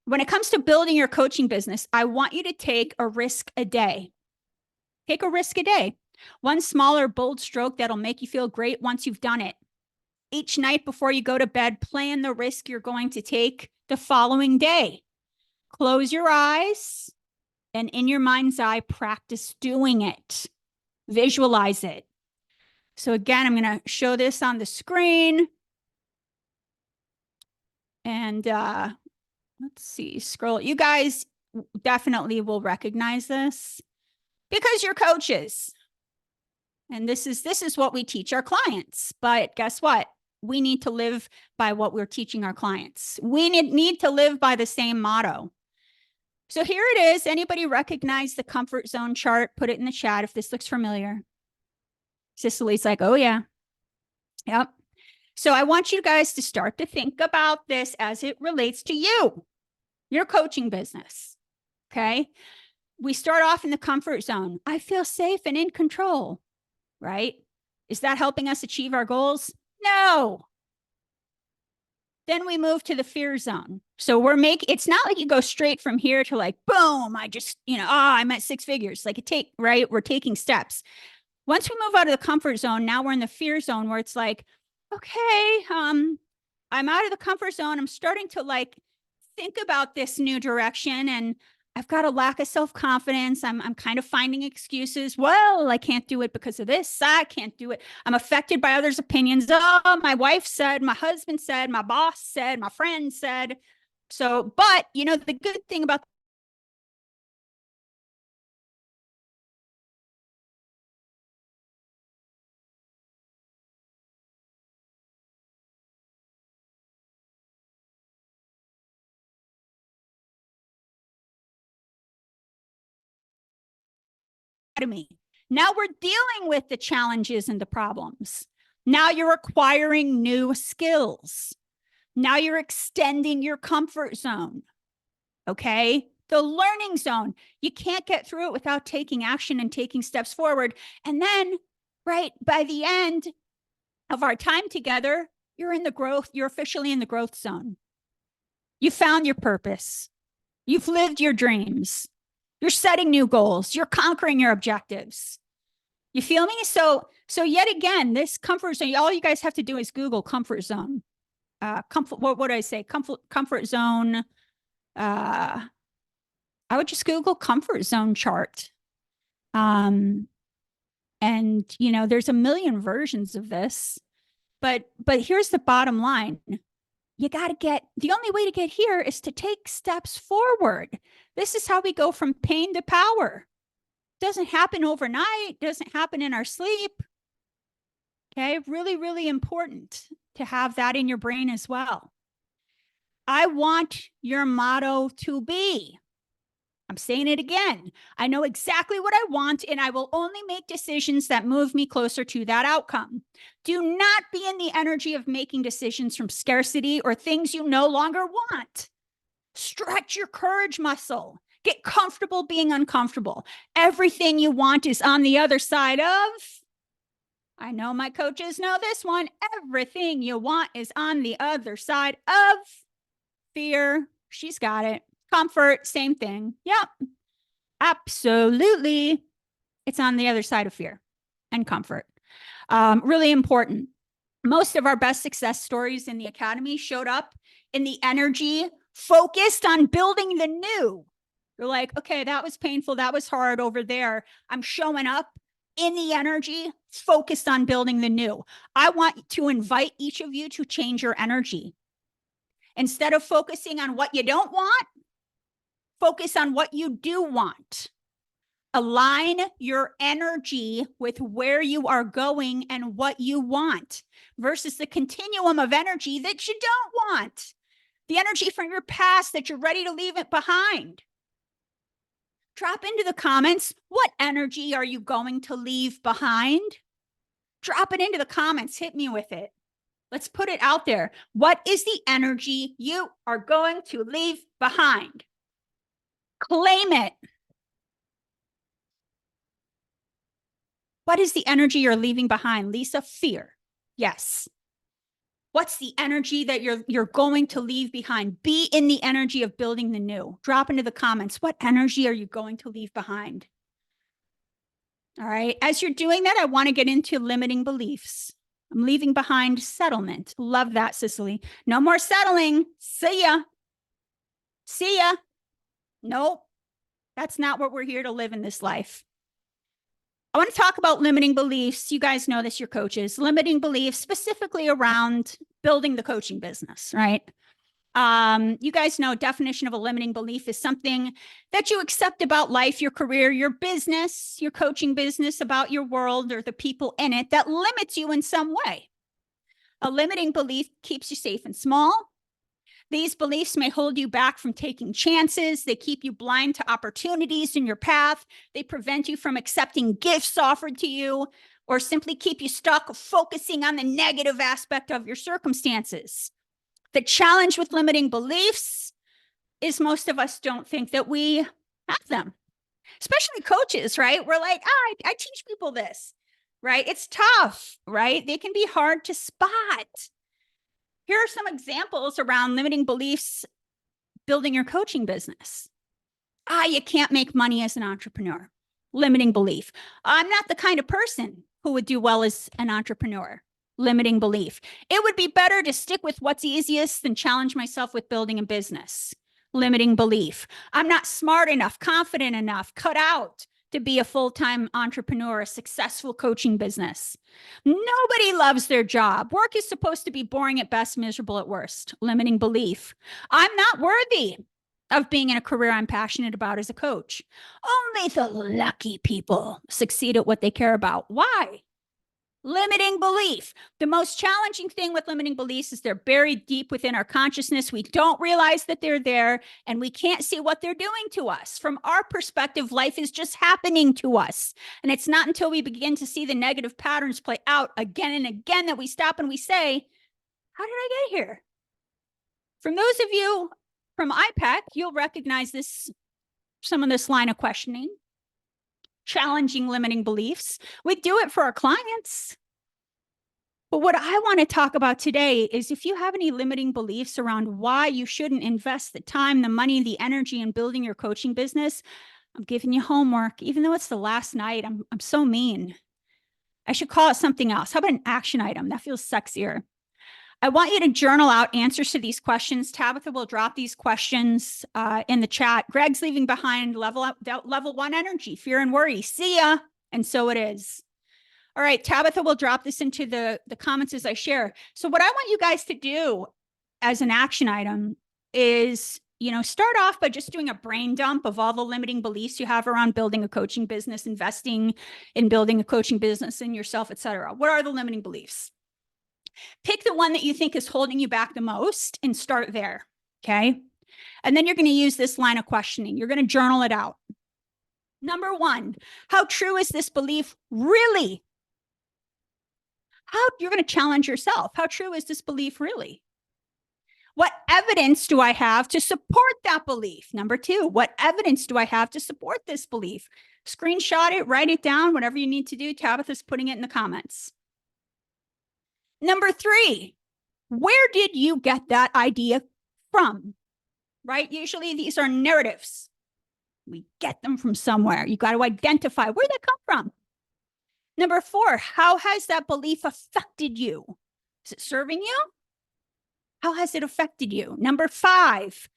When it comes to building your coaching business, I want you to take a risk a day. Take a risk a day. One smaller, bold stroke that'll make you feel great once you've done it. Each night before you go to bed, plan the risk you're going to take the following day. Close your eyes and in your mind's eye, practice doing it. Visualize it. So again, I'm going to show this on the screen. And let's see, scroll. You guys definitely will recognize this because you're coaches. And this is what we teach our clients. But guess what? We need to live by what we're teaching our clients. We need to live by the same motto. So here it is. Anybody recognize the comfort zone chart? Put it in the chat if this looks familiar. Cicely's like, oh yeah. Yep. So I want you guys to start to think about this as it relates to you, your coaching business. Okay. We start off in the comfort zone. I feel safe and in control, right? Is that helping us achieve our goals? No. Then we move to the fear zone. So it's not like you go straight from here to like, boom, I just, I'm at 6 figures. Like right? We're taking steps. Once we move out of the comfort zone, now we're in the fear zone where it's like, okay, I'm out of the comfort zone. I'm starting to like think about this new direction and I've got a lack of self-confidence. I'm kind of finding excuses. Well, I can't do it because of this. I can't do it. I'm affected by others' opinions. Oh, my wife said, my husband said, my boss said, my friend said. So, but the good thing about Academy. Now we're dealing with the challenges and the problems. Now you're acquiring new skills. Now you're extending your comfort zone. Okay? The learning zone. You can't get through it without taking action and taking steps forward. And then, right, by the end of our time together, you're in the growth, you're officially in the growth zone. You found your purpose. You've lived your dreams. You're setting new goals. You're conquering your objectives. You feel me? So yet again, this comfort zone, all you guys have to do is Google comfort zone. What would I say? Comfort zone. I would just Google comfort zone chart. And you know, there's a million versions of this, but here's the bottom line. You got to the only way to get here is to take steps forward. This is how we go from pain to power. Doesn't happen overnight, doesn't happen in our sleep. Okay, really, really important to have that in your brain as well. I want your motto to be, I'm saying it again, I know exactly what I want, and I will only make decisions that move me closer to that outcome. Do not be in the energy of making decisions from scarcity or things you no longer want. Stretch your courage muscle. Get comfortable being uncomfortable. Everything you want is on the other side of, I know my coaches know this one, everything you want is on the other side of fear. She's got it. Comfort, same thing. Yep, absolutely. It's on the other side of fear and comfort. Really important. Most of our best success stories in the Academy showed up in the energy focused on building the new. You're like, okay, that was painful. That was hard over there. I'm showing up in the energy focused on building the new. I want to invite each of you to change your energy. Instead of focusing on what you don't want, focus on what you do want. Align your energy with where you are going and what you want versus the continuum of energy that you don't want. The energy from your past that you're ready to leave it behind. Drop into the comments, what energy are you going to leave behind? Drop it into the comments. Hit me with it. Let's put it out there. What is the energy you are going to leave behind? Claim it. What is the energy you're leaving behind? Lisa, fear. Yes. What's the energy that you're going to leave behind? Be in the energy of building the new. Drop into the comments. What energy are you going to leave behind? All right. As you're doing that, I want to get into limiting beliefs. I'm leaving behind settlement. Love that, Cicely. No more settling. See ya. See ya. Nope. That's not what we're here to live in this life. I want to talk about limiting beliefs. You guys know this, your coaches. Limiting beliefs specifically around building the coaching business, right? You guys know definition of a limiting belief is something that you accept about life, your career, your business, your coaching business, about your world or the people in it that limits you in some way. A limiting belief keeps you safe and small. These beliefs may hold you back from taking chances. They keep you blind to opportunities in your path. They prevent you from accepting gifts offered to you, or simply keep you stuck focusing on the negative aspect of your circumstances. The challenge with limiting beliefs is most of us don't think that we have them, especially coaches, right? We're like, I teach people this, right? It's tough, right? They can be hard to spot. Here are some examples around limiting beliefs building your coaching business. You can't make money as an entrepreneur. Limiting belief. I'm not the kind of person who would do well as an entrepreneur. Limiting belief. It would be better to stick with what's easiest than challenge myself with building a business. Limiting belief. I'm not smart enough, confident enough, cut out to be a full-time entrepreneur, a successful coaching business. Nobody loves their job. Work is supposed to be boring at best, miserable at worst. Limiting belief. I'm not worthy of being in a career I'm passionate about as a coach. Only the lucky people succeed at what they care about. Why? Limiting belief. The most challenging thing with limiting beliefs is they're buried deep within our consciousness. We don't realize that they're there and we can't see what they're doing to us. From our perspective, life is just happening to us. And it's not until we begin to see the negative patterns play out again and again that we stop and we say, how did I get here? From those of you from IPEC, you'll recognize this, some of this line of questioning. Challenging limiting beliefs. We do it for our clients. But what I want to talk about today is if you have any limiting beliefs around why you shouldn't invest the time, the money, the energy in building your coaching business, I'm giving you homework. Even though it's the last night, I'm so mean. I should call it something else. How about an action item? That feels sexier. I want you to journal out answers to these questions. Tabitha will drop these questions in the chat. Greg's leaving behind level 1 energy, fear and worry. See ya. And so it is. All right, Tabitha will drop this into the comments as I share. So what I want you guys to do as an action item is, start off by just doing a brain dump of all the limiting beliefs you have around building a coaching business, investing in building a coaching business in yourself, et cetera. What are the limiting beliefs? Pick the one that you think is holding you back the most and start there, okay? And then you're going to use this line of questioning. You're going to journal it out. Number 1, how true is this belief really? You're going to challenge yourself. How true is this belief really? What evidence do I have to support that belief? Number 2, what evidence do I have to support this belief? Screenshot it, write it down, whatever you need to do. Tabitha's putting it in the comments. Number 3, where did you get that idea from? Right? Usually these are narratives. We get them from somewhere. You got to identify where they come from. Number 4, how has that belief affected you? Is it serving you? How has it affected you? Number 5,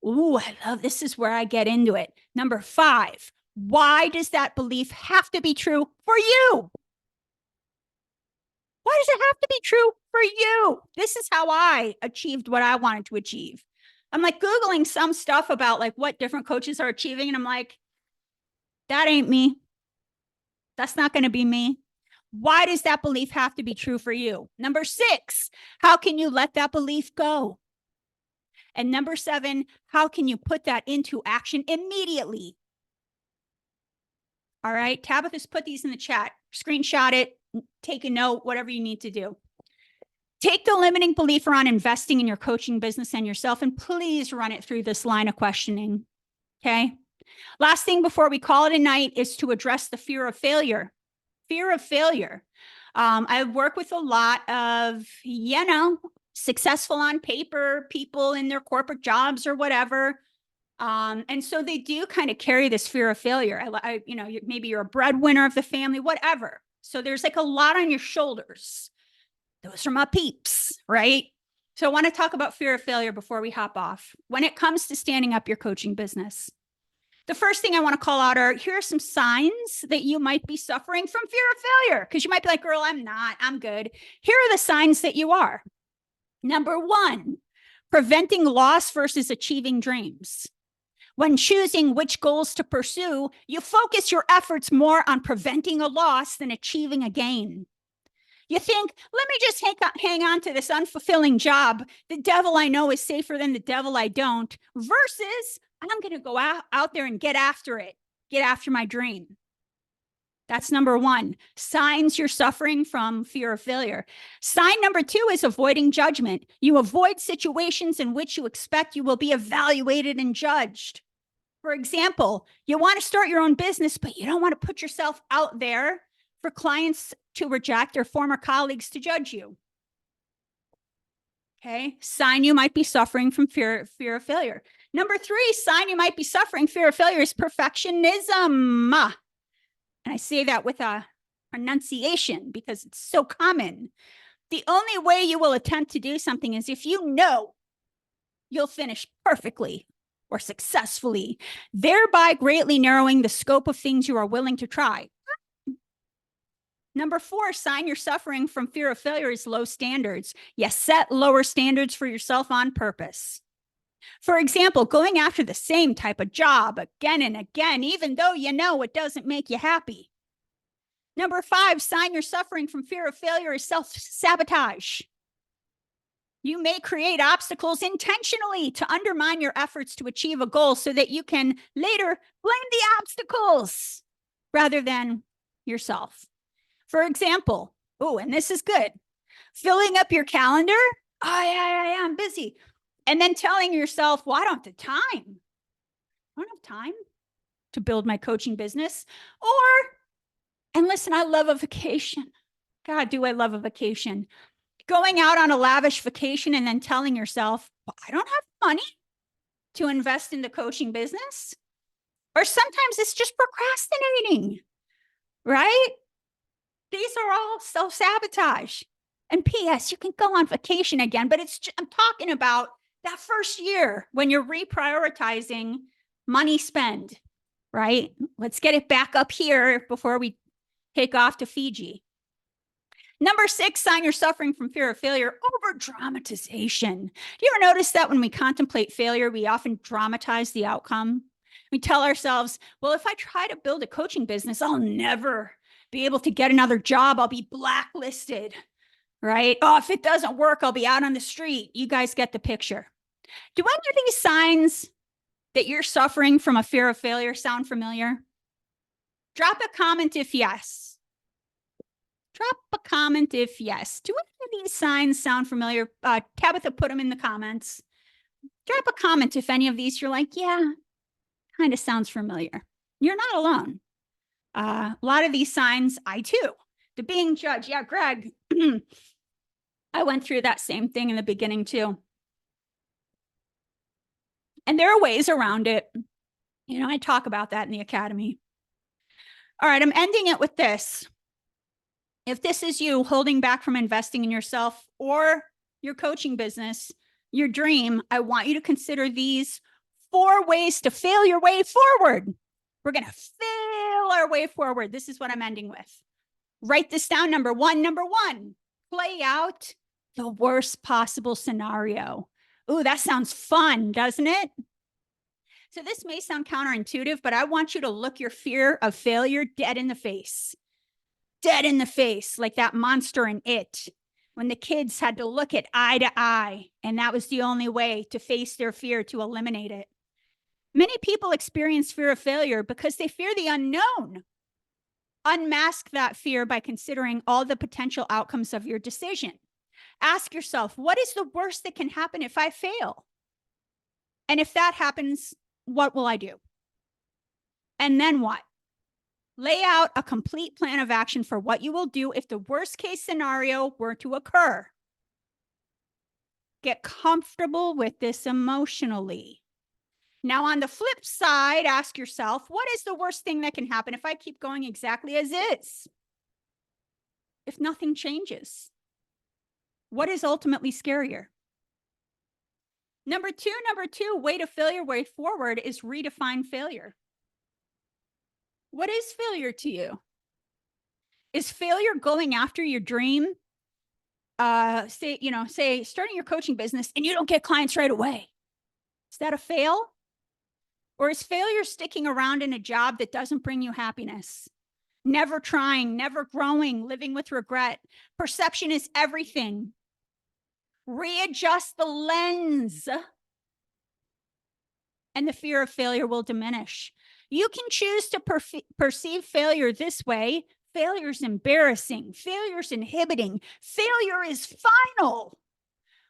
ooh, I love this is where I get into it. Number 5, why does that belief have to be true for you? Why does it have to be true for you? This is how I achieved what I wanted to achieve. I'm like Googling some stuff about like what different coaches are achieving. And I'm like, that ain't me. That's not going to be me. Why does that belief have to be true for you? Number 6, how can you let that belief go? And number 7, how can you put that into action immediately? All right. Tabitha's put these in the chat. Screenshot it. Take a note, whatever you need to do. Take the limiting belief around investing in your coaching business and yourself, and please run it through this line of questioning. Okay. Last thing before we call it a night is to address the fear of failure. Fear of failure. I work with a lot of, successful on paper people in their corporate jobs or whatever. And so they do kind of carry this fear of failure. Maybe you're a breadwinner of the family, whatever. So there's like a lot on your shoulders. Those are my peeps, right? So I want to talk about fear of failure before we hop off. When it comes to standing up your coaching business, the first thing I want to call out are, here are some signs that you might be suffering from fear of failure. Because you might be like, girl, I'm not, I'm good. Here are the signs that you are. Number 1, preventing loss versus achieving dreams. When choosing which goals to pursue, you focus your efforts more on preventing a loss than achieving a gain. You think, let me just hang on to this unfulfilling job. The devil I know is safer than the devil I don't, versus I'm going to go out there and get after it, get after my dream. That's number 1. Signs you're suffering from fear of failure. Sign number 2 is avoiding judgment. You avoid situations in which you expect you will be evaluated and judged. For example, you want to start your own business, but you don't want to put yourself out there for clients to reject or former colleagues to judge you. Okay, sign you might be suffering from fear of failure. Number 3, sign you might be suffering fear of failure is perfectionism. And I say that with a pronunciation because it's so common. The only way you will attempt to do something is if you know you'll finish perfectly or successfully, thereby greatly narrowing the scope of things you are willing to try. Number 4, sign you're suffering from fear of failure is low standards. You set lower standards for yourself on purpose. For example, going after the same type of job again and again, even though you know it doesn't make you happy. Number 5, sign you're suffering from fear of failure is self-sabotage. You may create obstacles intentionally to undermine your efforts to achieve a goal so that you can later blame the obstacles rather than yourself. For example, and this is good, filling up your calendar. Oh, yeah, I'm busy. And then telling yourself, well, I don't have the time. I don't have time to build my coaching business. And listen, I love a vacation. God, do I love a vacation. Going out on a lavish vacation and then telling yourself, well, I don't have money to invest in the coaching business. Or sometimes it's just procrastinating, right? These are all self-sabotage. And P.S., you can go on vacation again, but I'm talking about that first year when you're reprioritizing money spend, right? Let's get it back up here before we take off to Fiji. Number 6, sign you're suffering from fear of failure, over-dramatization. Do you ever notice that when we contemplate failure, we often dramatize the outcome? We tell ourselves, well, if I try to build a coaching business, I'll never be able to get another job. I'll be blacklisted, right? Oh, if it doesn't work, I'll be out on the street. You guys get the picture. Do any of these signs that you're suffering from a fear of failure sound familiar? Drop a comment if yes. Drop a comment if yes. Do any of these signs sound familiar? Tabitha, put them in the comments. Drop a comment if any of these you're like, yeah, kind of sounds familiar. You're not alone. A lot of these signs, I too. The being judged. Yeah, Greg, I went through that same thing in the beginning too. And there are ways around it. You know, I talk about that in the academy. All right, I'm ending it with this. If this is you holding back from investing in yourself or your coaching business, your dream, I want you to consider these 4 ways to fail your way forward. We're going to fail our way forward. This is what I'm ending with. Write this down. Number one, play out the worst possible scenario. Ooh, that sounds fun, doesn't it? So this may sound counterintuitive, but I want you to look your fear of failure dead in the face. Dead in the face, like that monster in It, when the kids had to look it eye to eye, and that was the only way to face their fear, to eliminate it. Many people experience fear of failure because they fear the unknown. Unmask that fear by considering all the potential outcomes of your decision. Ask yourself, what is the worst that can happen if I fail? And if that happens, what will I do? And then what? Lay out a complete plan of action for what you will do if the worst case scenario were to occur. Get comfortable with this emotionally. Now, on the flip side, ask yourself, what is the worst thing that can happen if I keep going exactly as is? If nothing changes? What is ultimately scarier? Number two, way to failure way forward is redefine failure. What is failure to you? Is failure going after your dream? Say starting your coaching business and you don't get clients right away. Is that a fail? Or is failure sticking around in a job that doesn't bring you happiness? Never trying, never growing, living with regret. Perception is everything. Readjust the lens, and the fear of failure will diminish. You can choose to perceive failure this way. Failure is embarrassing. Failure is inhibiting. Failure is final.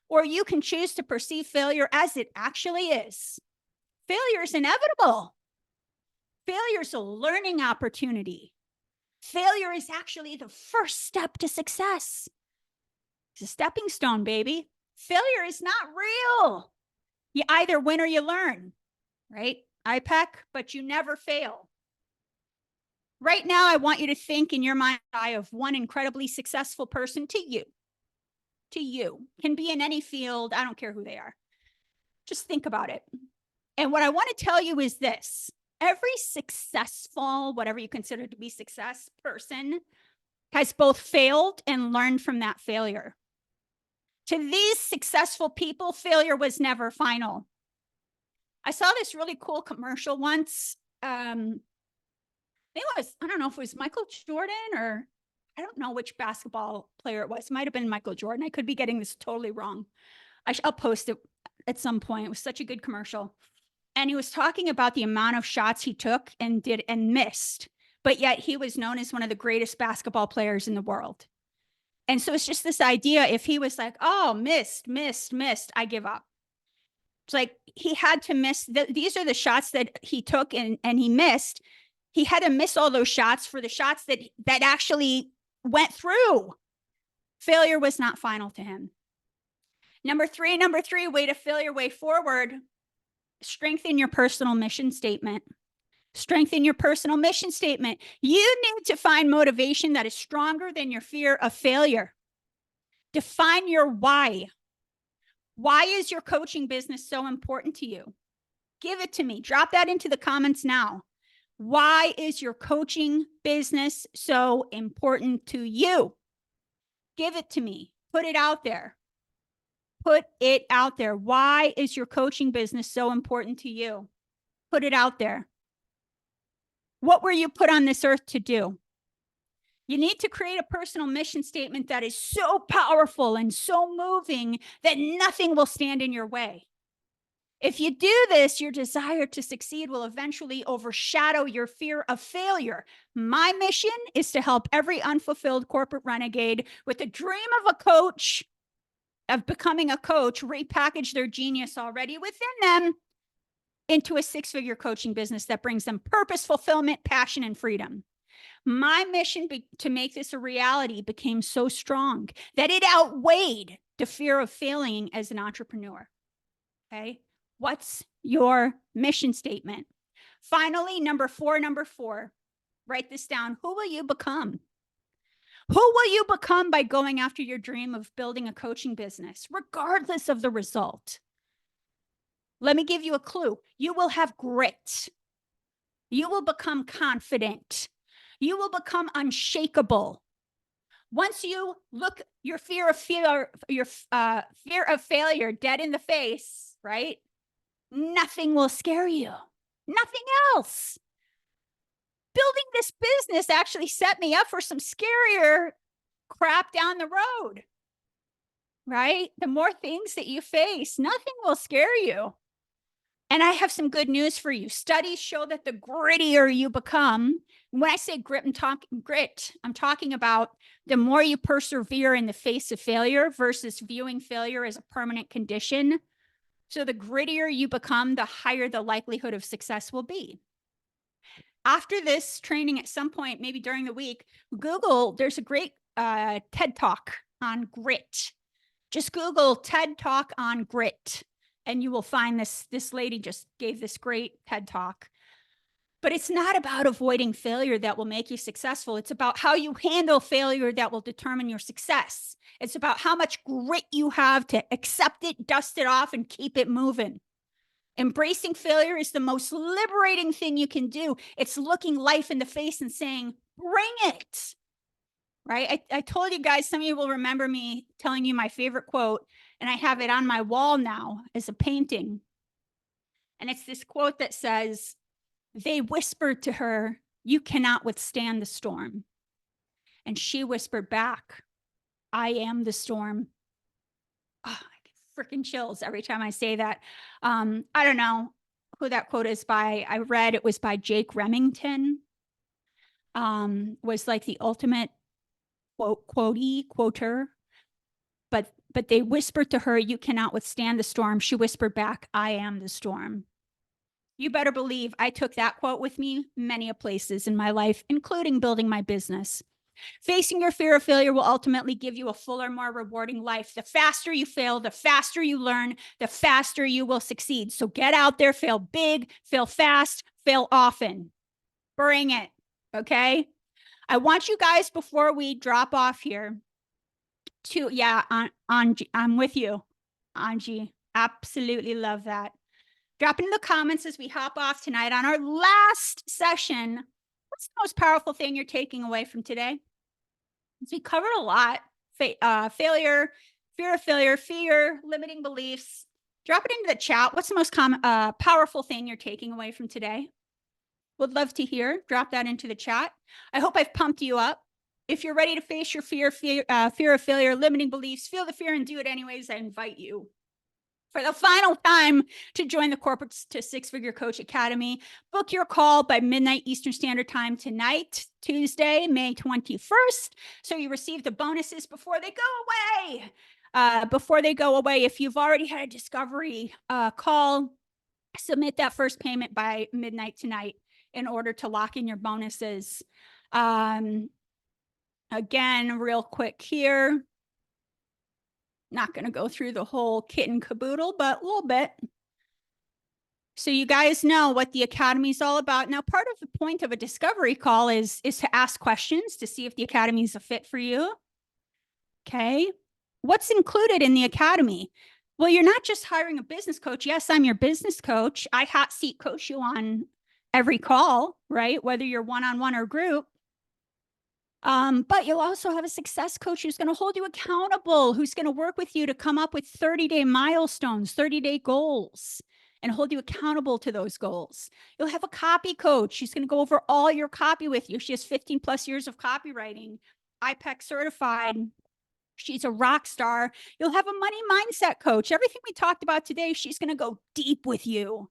Or you can choose to perceive failure as it actually is. Failure is inevitable. Failure is a learning opportunity. Failure is actually the first step to success. It's a stepping stone, baby. Failure is not real. You either win or you learn, right? IPEC, but you never fail. Right now, I want you to think in your mind's eye of one incredibly successful person to you. To you. Can be in any field. I don't care who they are. Just think about it. And what I want to tell you is this. Every successful, whatever you consider to be success person, has both failed and learned from that failure. To these successful people, failure was never final. I saw this really cool commercial once. I It was, I don't know if it was Michael Jordan or I don't know which basketball player it was. It might have been Michael Jordan. I could be getting this totally wrong. I'll post it at some point. It was such a good commercial. And he was talking about the amount of shots he took and did and missed, but yet he was known as one of the greatest basketball players in the world. And so it's just this idea, if he was like, oh, missed, I give up. It's like he had to miss. These are the shots that he took and he missed. He had to miss all those shots for the shots that actually went through. Failure was not final to him. Number three, way to failure, way forward. Strengthen your personal mission statement. Strengthen your personal mission statement. You need to find motivation that is stronger than your fear of failure. Define your why. Why is your coaching business so important to you? Give it to me. Drop that into the comments now. Why is your coaching business so important to you? Give it to me. Put it out there. Put it out there. Why is your coaching business so important to you? Put it out there. What were you put on this earth to do? You need to create a personal mission statement that is so powerful and so moving that nothing will stand in your way. If you do this, your desire to succeed will eventually overshadow your fear of failure. My mission is to help every unfulfilled corporate renegade with a dream of a coach, of becoming a coach, repackage their genius already within them into a six-figure coaching business that brings them purpose, fulfillment, passion, and freedom. My mission to make this a reality became so strong that it outweighed the fear of failing as an entrepreneur. Okay. What's your mission statement? Finally, number four, write this down. Who will you become? Who will you become by going after your dream of building a coaching business, regardless of the result? Let me give you a clue. You will have grit. You will become confident. You will become unshakable. Once you look your fear of failure dead in the face, right? Nothing will scare you. Nothing else. Building this business actually set me up for some scarier crap down the road, right? The more things that you face, nothing will scare you. And I have some good news for you. Studies show that the grittier you become, when I say grit, I'm talking about the more you persevere in the face of failure versus viewing failure as a permanent condition. So the grittier you become, the higher the likelihood of success will be. After this training, at some point, maybe during the week, Google, there's a great TED Talk on grit. Just Google TED Talk on grit, and you will find this lady just gave this great TED Talk. But it's not about avoiding failure that will make you successful. It's about how you handle failure that will determine your success. It's about how much grit you have to accept it, dust it off, and keep it moving. Embracing failure is the most liberating thing you can do. It's looking life in the face and saying, bring it, right? I told you guys, some of you will remember me telling you my favorite quote, and I have it on my wall now as a painting. And it's this quote that says, they whispered to her, you cannot withstand the storm. And she whispered back, I am the storm. Oh, I get freaking chills every time I say that. I don't know who that quote is by. I read it was by Jake Remington. Was like the ultimate quoter. But they whispered to her, you cannot withstand the storm. She whispered back, I am the storm. You better believe I took that quote with me many places in my life, including building my business. Facing your fear of failure will ultimately give you a fuller, more rewarding life. The faster you fail, the faster you learn, the faster you will succeed. So get out there, fail big, fail fast, fail often. Bring it, okay? I want you guys, before we drop off here, to, yeah, I'm with you, Angie. Absolutely love that. Drop in the comments as we hop off tonight on our last session. What's the most powerful thing you're taking away from today? So we covered a lot. Failure, fear of failure, fear, limiting beliefs. Drop it into the chat. What's the most powerful thing you're taking away from today? Would love to hear. Drop that into the chat. I hope I've pumped you up. If you're ready to face your fear of failure, limiting beliefs, feel the fear and do it anyways, I invite you for the final time to join the Corporate to Six-Figure Coach Academy. Book your call by midnight Eastern Standard Time tonight, Tuesday, May 21st. So you receive the bonuses before they go away. If you've already had a discovery call, submit that first payment by midnight tonight in order to lock in your bonuses. Again, real quick here. Not going to go through the whole kit and caboodle, but a little bit. So you guys know what the Academy is all about. Now, part of the point of a discovery call is to ask questions to see if the Academy is a fit for you. Okay. What's included in the Academy? Well, you're not just hiring a business coach. Yes, I'm your business coach. I hot seat coach you on every call, right? Whether you're one-on-one or group. But you'll also have a success coach who's going to hold you accountable, who's going to work with you to come up with 30-day milestones, 30-day goals, and hold you accountable to those goals. You'll have a copy coach. She's going to go over all your copy with you. She has 15 plus years of copywriting, IPEC certified. She's a rock star. You'll have a money mindset coach. Everything we talked about today, she's going to go deep with you.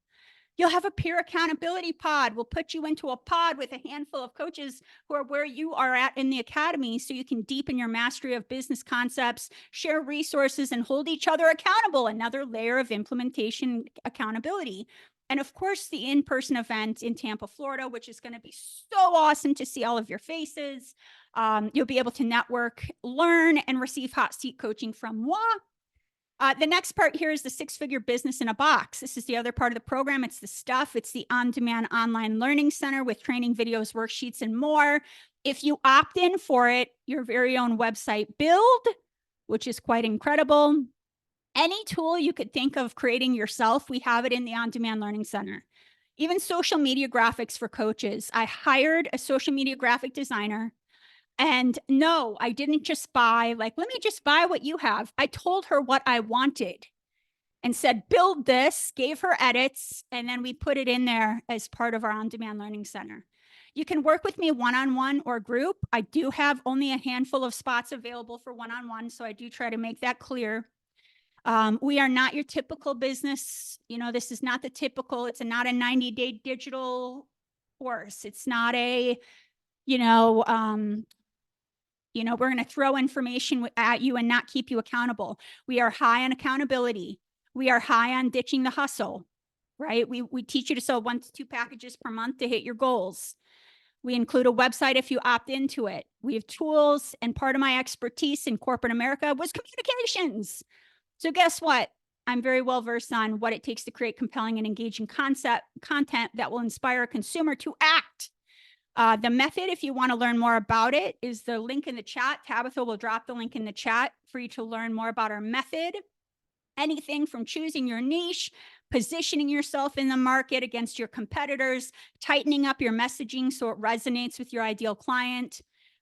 You'll have a peer accountability pod. We'll put you into a pod with a handful of coaches who are where you are at in the Academy so you can deepen your mastery of business concepts, share resources, and hold each other accountable. Another layer of implementation accountability. And of course, the in-person event in Tampa, Florida, which is going to be so awesome to see all of your faces. You'll be able to network, learn, and receive hot seat coaching from moi. The next part here is the six-figure business in a box. This is the other part of the program. It's the stuff. It's the on-demand online learning center with training videos, worksheets, and more. If you opt in for it, your very own website build, which is quite incredible. Any tool you could think of creating yourself, we have it in the on-demand learning center. Even social media graphics for coaches. I hired a social media graphic designer. And no, I didn't just buy, let me just buy what you have. I told her what I wanted and said, build this, gave her edits, and then we put it in there as part of our on-demand learning center. You can work with me one-on-one or group. I do have only a handful of spots available for one-on-one, so I do try to make that clear. We are not your typical business. This is not the typical, it's not a 90-day digital course. It's not a, we're going to throw information at you and not keep you accountable. We are high on accountability. We are high on ditching the hustle, right? We teach you to sell 1 to 2 packages per month to hit your goals. We include a website if you opt into it. We have tools, and part of my expertise in corporate America was communications. So guess what? I'm very well versed on what it takes to create compelling and engaging content that will inspire a consumer to act. The method, if you want to learn more about it, is the link in the chat. Tabitha will drop the link in the chat for you to learn more about our method. Anything from choosing your niche, positioning yourself in the market against your competitors, tightening up your messaging so it resonates with your ideal client,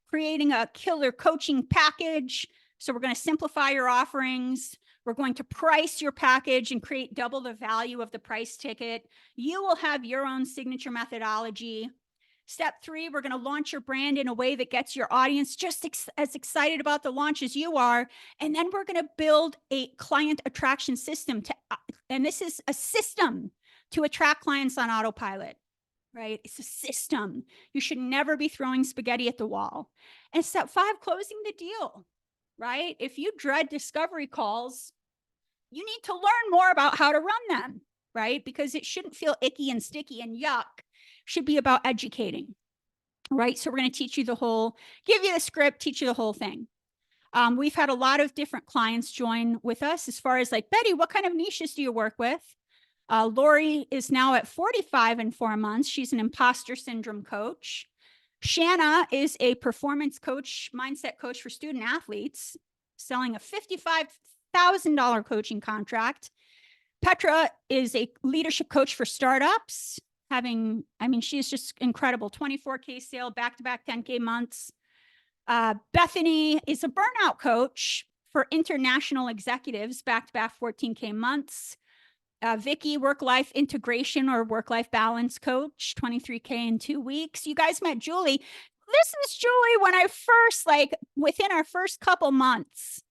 creating a killer coaching package. So we're going to simplify your offerings. We're going to price your package and create double the value of the price ticket. You will have your own signature methodology. Step 3, we're going to launch your brand in a way that gets your audience just as excited about the launch as you are. And then we're going to build a client attraction system and this is a system to attract clients on autopilot, right? It's a system. You should never be throwing spaghetti at the wall. And step 5, closing the deal, right? If you dread discovery calls, you need to learn more about how to run them, right? Because it shouldn't feel icky and sticky and yuck. Should be about educating, right? So we're going to teach you give you the script, teach you the whole thing. We've had a lot of different clients join with us as far as Betty, what kind of niches do you work with? Lori is now at 45 and 4 months. She's an imposter syndrome coach. Shanna is a performance coach, mindset coach for student athletes, selling a $55,000 coaching contract. Petra is a leadership coach for startups. She's just incredible. 24K sale, back-to-back 10K months. Bethany is a burnout coach for international executives, back-to-back 14K months. Vicky, work-life integration or work-life balance coach, 23K in 2 weeks. You guys met Julie. This is Julie when I first, like within our first couple months,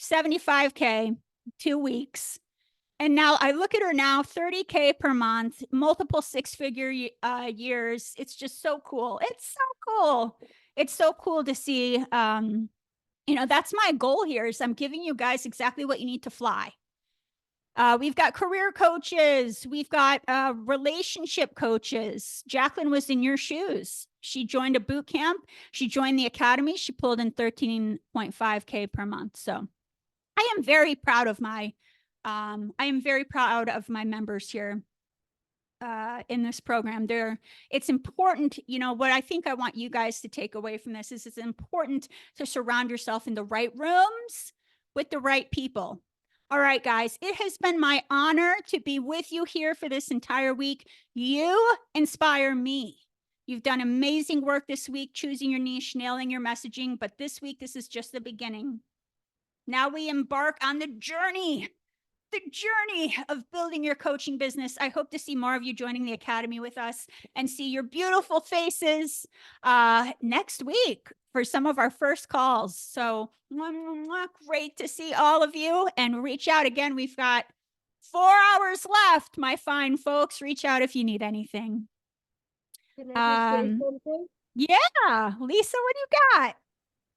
75K, 2 weeks. And now I look at her now, 30K per month, multiple six-figure years. It's just so cool. It's so cool. It's so cool to see. That's my goal here is I'm giving you guys exactly what you need to fly. We've got career coaches. We've got relationship coaches. Jacqueline was in your shoes. She joined a boot camp. She joined the academy. She pulled in 13.5K per month. So I am very proud of my members here in this program. It's important, what I think I want you guys to take away from this is it's important to surround yourself in the right rooms with the right people. All right, guys, it has been my honor to be with you here for this entire week. You inspire me. You've done amazing work this week, choosing your niche, nailing your messaging, but this week, this is just the beginning. Now we embark on the journey of building your coaching business. I hope to see more of you joining the academy with us and see your beautiful faces next week for some of our first calls. So great to see all of you, and reach out again. We've got 4 hours left, my fine folks. Reach out if you need anything. Can I just say something? Yeah, Lisa, what do you got?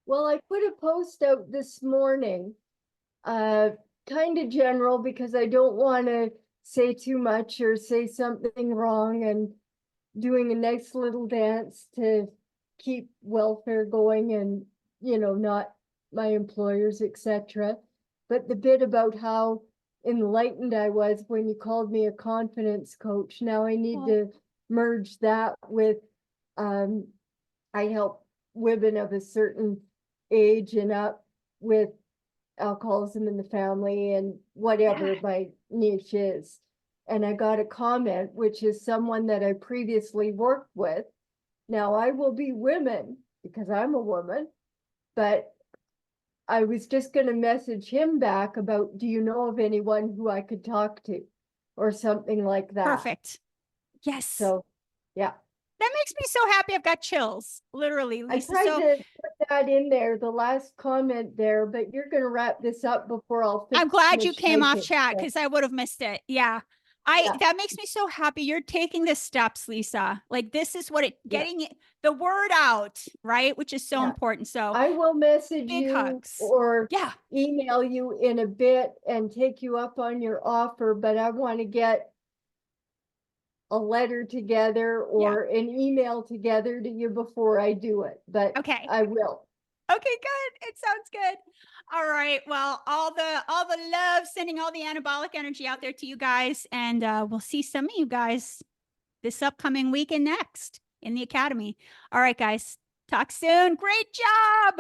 Well, I put a post out this morning, kind of general because I don't want to say too much or say something wrong, and doing a nice little dance to keep welfare going and, not my employers, etc. But the bit about how enlightened I was when you called me a confidence coach. Now I need to merge that with, I help women of a certain age and up with alcoholism in the family and whatever my niche is. And I got a comment, which is someone that I previously worked with. Now I will be women because I'm a woman, but I was just going to message him back about, do you know of anyone who I could talk to or something like that? Perfect. Yes. So, yeah. That makes me so happy. I've got chills, literally, Lisa. I tried to put that in there, the last comment there, but you're going to wrap this up before I'll finish. I'm glad you came off chat because I would have missed it. Yeah. That makes me so happy. You're taking the steps, Lisa. Like this is what getting the word out, right? Which is so important. So I will message you hugs. or email you in a bit and take you up on your offer, but I want to get a letter together or an email together to you before I do it, but I will. Okay, good. It sounds good. All right. Well, all the love, sending all the anabolic energy out there to you guys. And we'll see some of you guys this upcoming weekend next in the academy. All right, guys. Talk soon. Great job.